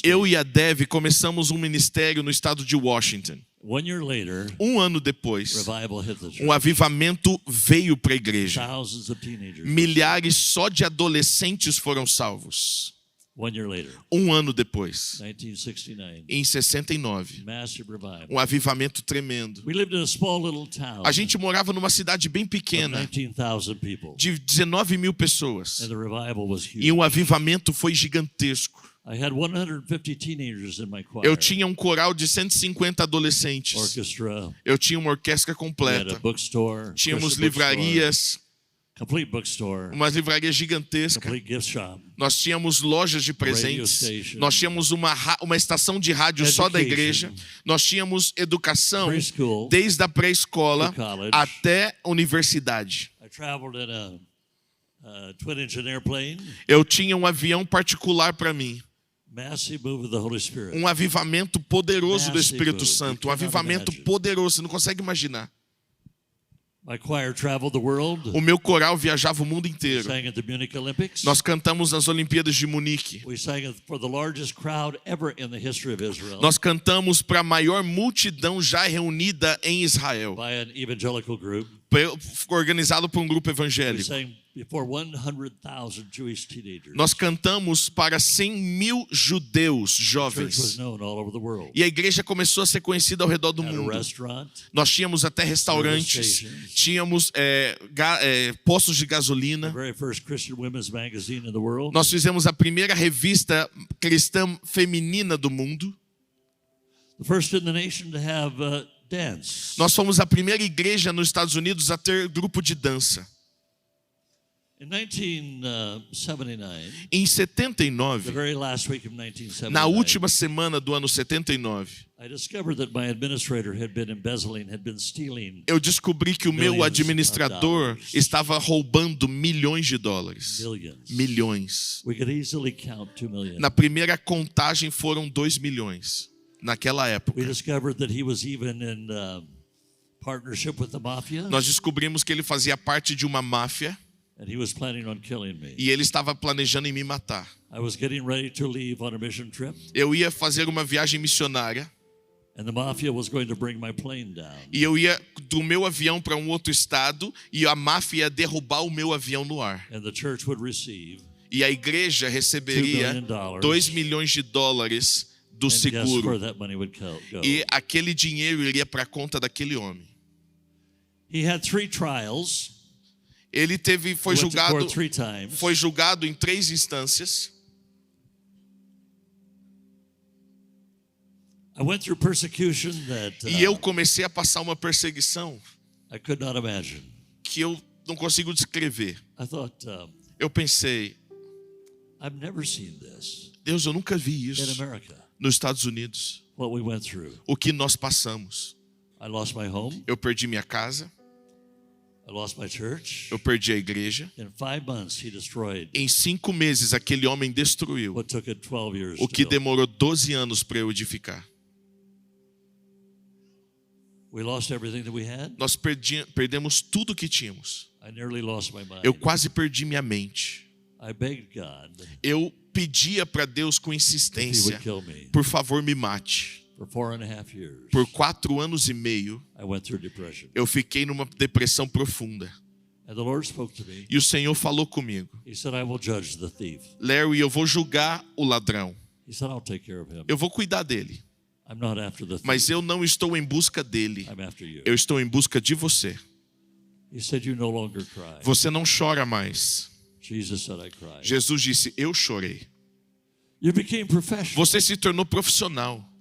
S2: eu e a Debbie começamos um ministério no estado de Washington. Um ano depois, um avivamento veio para a igreja. Milhares só de adolescentes foram salvos. Um ano depois, em 69, um avivamento tremendo. A gente morava numa cidade bem pequena, de 19 mil pessoas, e o avivamento foi gigantesco. Eu tinha um coral de 150 adolescentes. Eu tinha uma orquestra completa. Tínhamos livrarias. Uma livraria gigantesca. Nós tínhamos lojas de presentes. Nós tínhamos uma estação de rádio só da igreja. Nós tínhamos educação desde a pré-escola até a universidade. Eu tinha um avião particular para mim. Um avivamento poderoso do Espírito Santo. Um avivamento poderoso, você não consegue imaginar. O meu coral viajava o mundo inteiro. Nós cantamos nas Olimpíadas de Munique. Nós cantamos para a maior multidão já reunida em Israel. Organizado por um grupo evangélico. Nós cantamos para 100 mil judeus jovens. E a igreja começou a ser conhecida ao redor do mundo. Nós tínhamos até restaurantes, tínhamos postos de gasolina. Nós fizemos a primeira revista cristã feminina do mundo. Nós fomos a primeira igreja nos Estados Unidos a ter grupo de dança. Em 79, na última semana do ano 79, eu descobri que o meu administrador estava roubando milhões de dólares. Milhões. Na primeira contagem foram 2 milhões. Naquela época. Nós descobrimos que ele fazia parte de uma máfia. E ele estava planejando em me matar. Eu ia fazer uma viagem missionária. E eu ia do meu avião para um outro estado e a máfia ia derrubar o meu avião no ar. E a igreja receberia 2 milhões de dólares do seguro. E aquele dinheiro iria para a conta daquele homem. Ele foi julgado em 3 instâncias. E eu comecei a passar uma perseguição que eu não consigo descrever. Eu pensei, Deus, eu nunca vi isso nos Estados Unidos. O que nós passamos. Eu perdi minha casa. Eu perdi a igreja. Em 5 meses, aquele homem destruiu o que demorou 12 anos para eu edificar. Nós perdemos tudo que tínhamos. Eu quase perdi minha mente. Eu pedia para Deus com insistência, por favor, me mate. Por 4 anos e meio, eu fiquei numa depressão profunda. E o Senhor falou comigo. Larry, eu vou julgar o ladrão. Eu vou cuidar dele. Mas eu não estou em busca dele. Eu estou em busca de você. Você não chora mais. Jesus disse, eu chorei. Você se tornou profissional.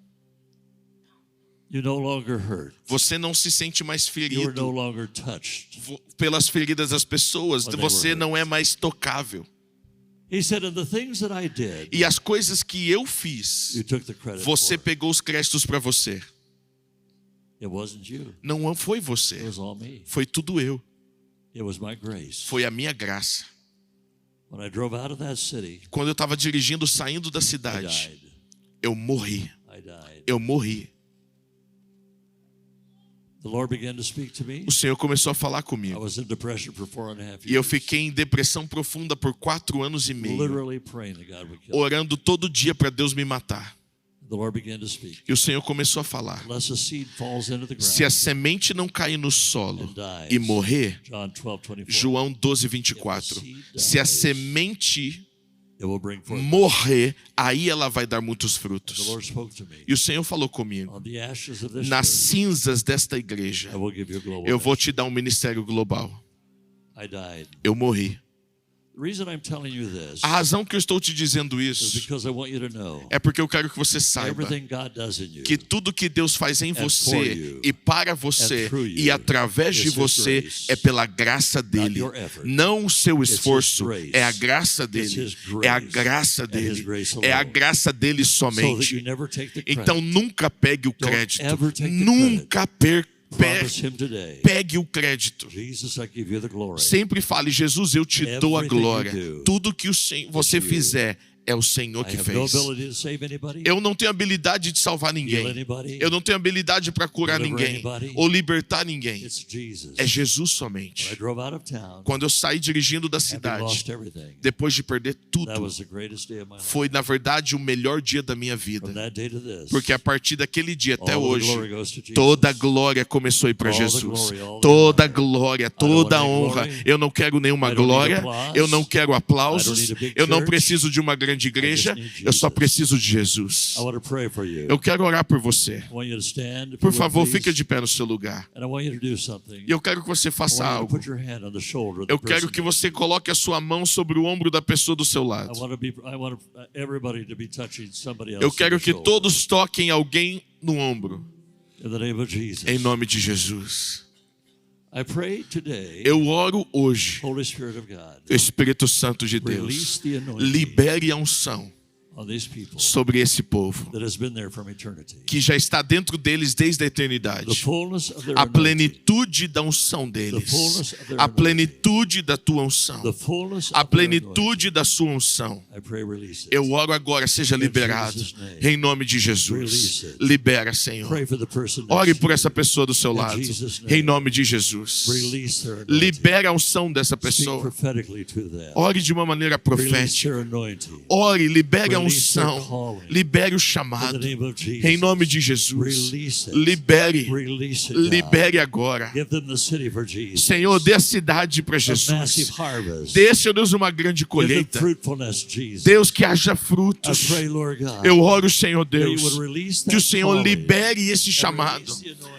S2: Você não se sente mais ferido pelas feridas das pessoas. Você não é mais tocável. E as coisas que eu fiz, você pegou os créditos para você. Não foi você. Foi tudo eu. Foi a minha graça. Quando eu estava dirigindo, saindo da cidade, eu morri. Eu morri. O Senhor começou a falar comigo. E eu fiquei em depressão profunda por 4 anos e meio, orando todo dia para Deus me matar. E o Senhor começou a falar. Se a semente não cair no solo e morrer, João 12:24, se a semente morrer, aí ela vai dar muitos frutos. E o Senhor falou comigo, nas cinzas desta igreja, eu vou te dar um ministério global. Eu morri. A razão que eu estou te dizendo isso é porque eu quero que você saiba que tudo que Deus faz em você e para você e através de você é pela graça dele. Não o seu esforço, é a graça dele. É a graça dele. É a graça dele somente. Então nunca pegue o crédito. Nunca pegue o crédito. Sempre fale, Jesus, eu te dou a glória. Tudo que você fizer é o Senhor que fez. Eu não tenho habilidade de salvar ninguém. Eu não tenho habilidade para curar ninguém ou libertar ninguém. É Jesus somente. Quando eu saí dirigindo da cidade, depois de perder tudo, foi na verdade o melhor dia da minha vida. Porque a partir daquele dia até hoje, toda a glória começou a ir para Jesus. Toda a glória, toda a honra. Eu não quero nenhuma glória, eu não quero aplausos, eu não preciso de uma grande igreja, eu só preciso de Jesus. Eu quero orar por você. Por favor, fique de pé no seu lugar. E eu quero que você faça algo. Eu quero que você coloque a sua mão sobre o ombro da pessoa do seu lado. Eu quero que todos toquem alguém no ombro. Em nome de Jesus. Eu oro hoje, Espírito Santo de Deus, libere a unção sobre esse povo que já está dentro deles desde a eternidade. A plenitude da unção deles, a plenitude da tua unção, a plenitude da sua unção. Eu oro agora, seja liberado em nome de Jesus. Libera, Senhor. Ore por essa pessoa do seu lado em nome de Jesus. Libera a unção dessa pessoa. Ore de uma maneira profética. Ore, libere a unção, libere o chamado em nome de Jesus. Libere agora, Senhor. Dê a cidade para Jesus. Dê, Senhor Deus, uma grande colheita. Deus, que haja frutos. Eu oro, Senhor Deus, que o Senhor libere esse chamado,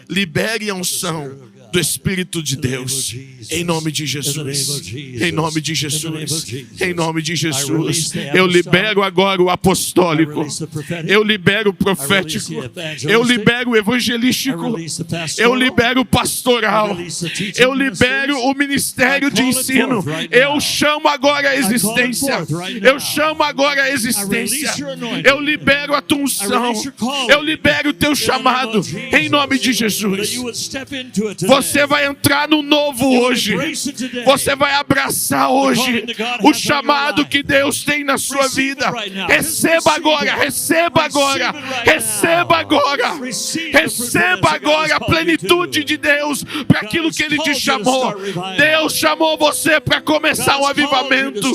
S2: libere a unção do Espírito de Deus, em nome de Jesus, em nome de Jesus, em nome de Jesus. Eu libero agora o apostólico, eu libero o profético, eu libero o evangelístico, eu libero o pastoral, eu libero o ministério de ensino. Eu chamo agora a existência, eu chamo agora a existência, eu libero a tua unção, eu libero o teu chamado, em nome de Jesus. Você vai entrar no novo hoje. Você vai abraçar hoje o chamado que Deus tem na sua vida. Receba agora, receba agora, receba agora, receba agora a plenitude de Deus para aquilo que Ele te chamou. Deus chamou você para começar um avivamento.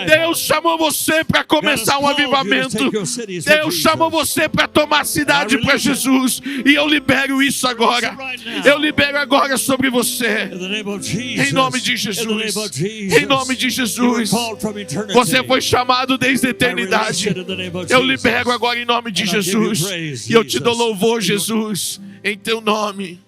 S2: Deus chamou você para começar um avivamento. Deus chamou você para tomar a cidade para Jesus. E eu libero isso agora. Eu libero agora sobre você, em nome de Jesus, em nome de Jesus. Você foi chamado desde a eternidade. Eu libero agora em nome de Jesus, e eu te dou louvor, Jesus, em teu nome.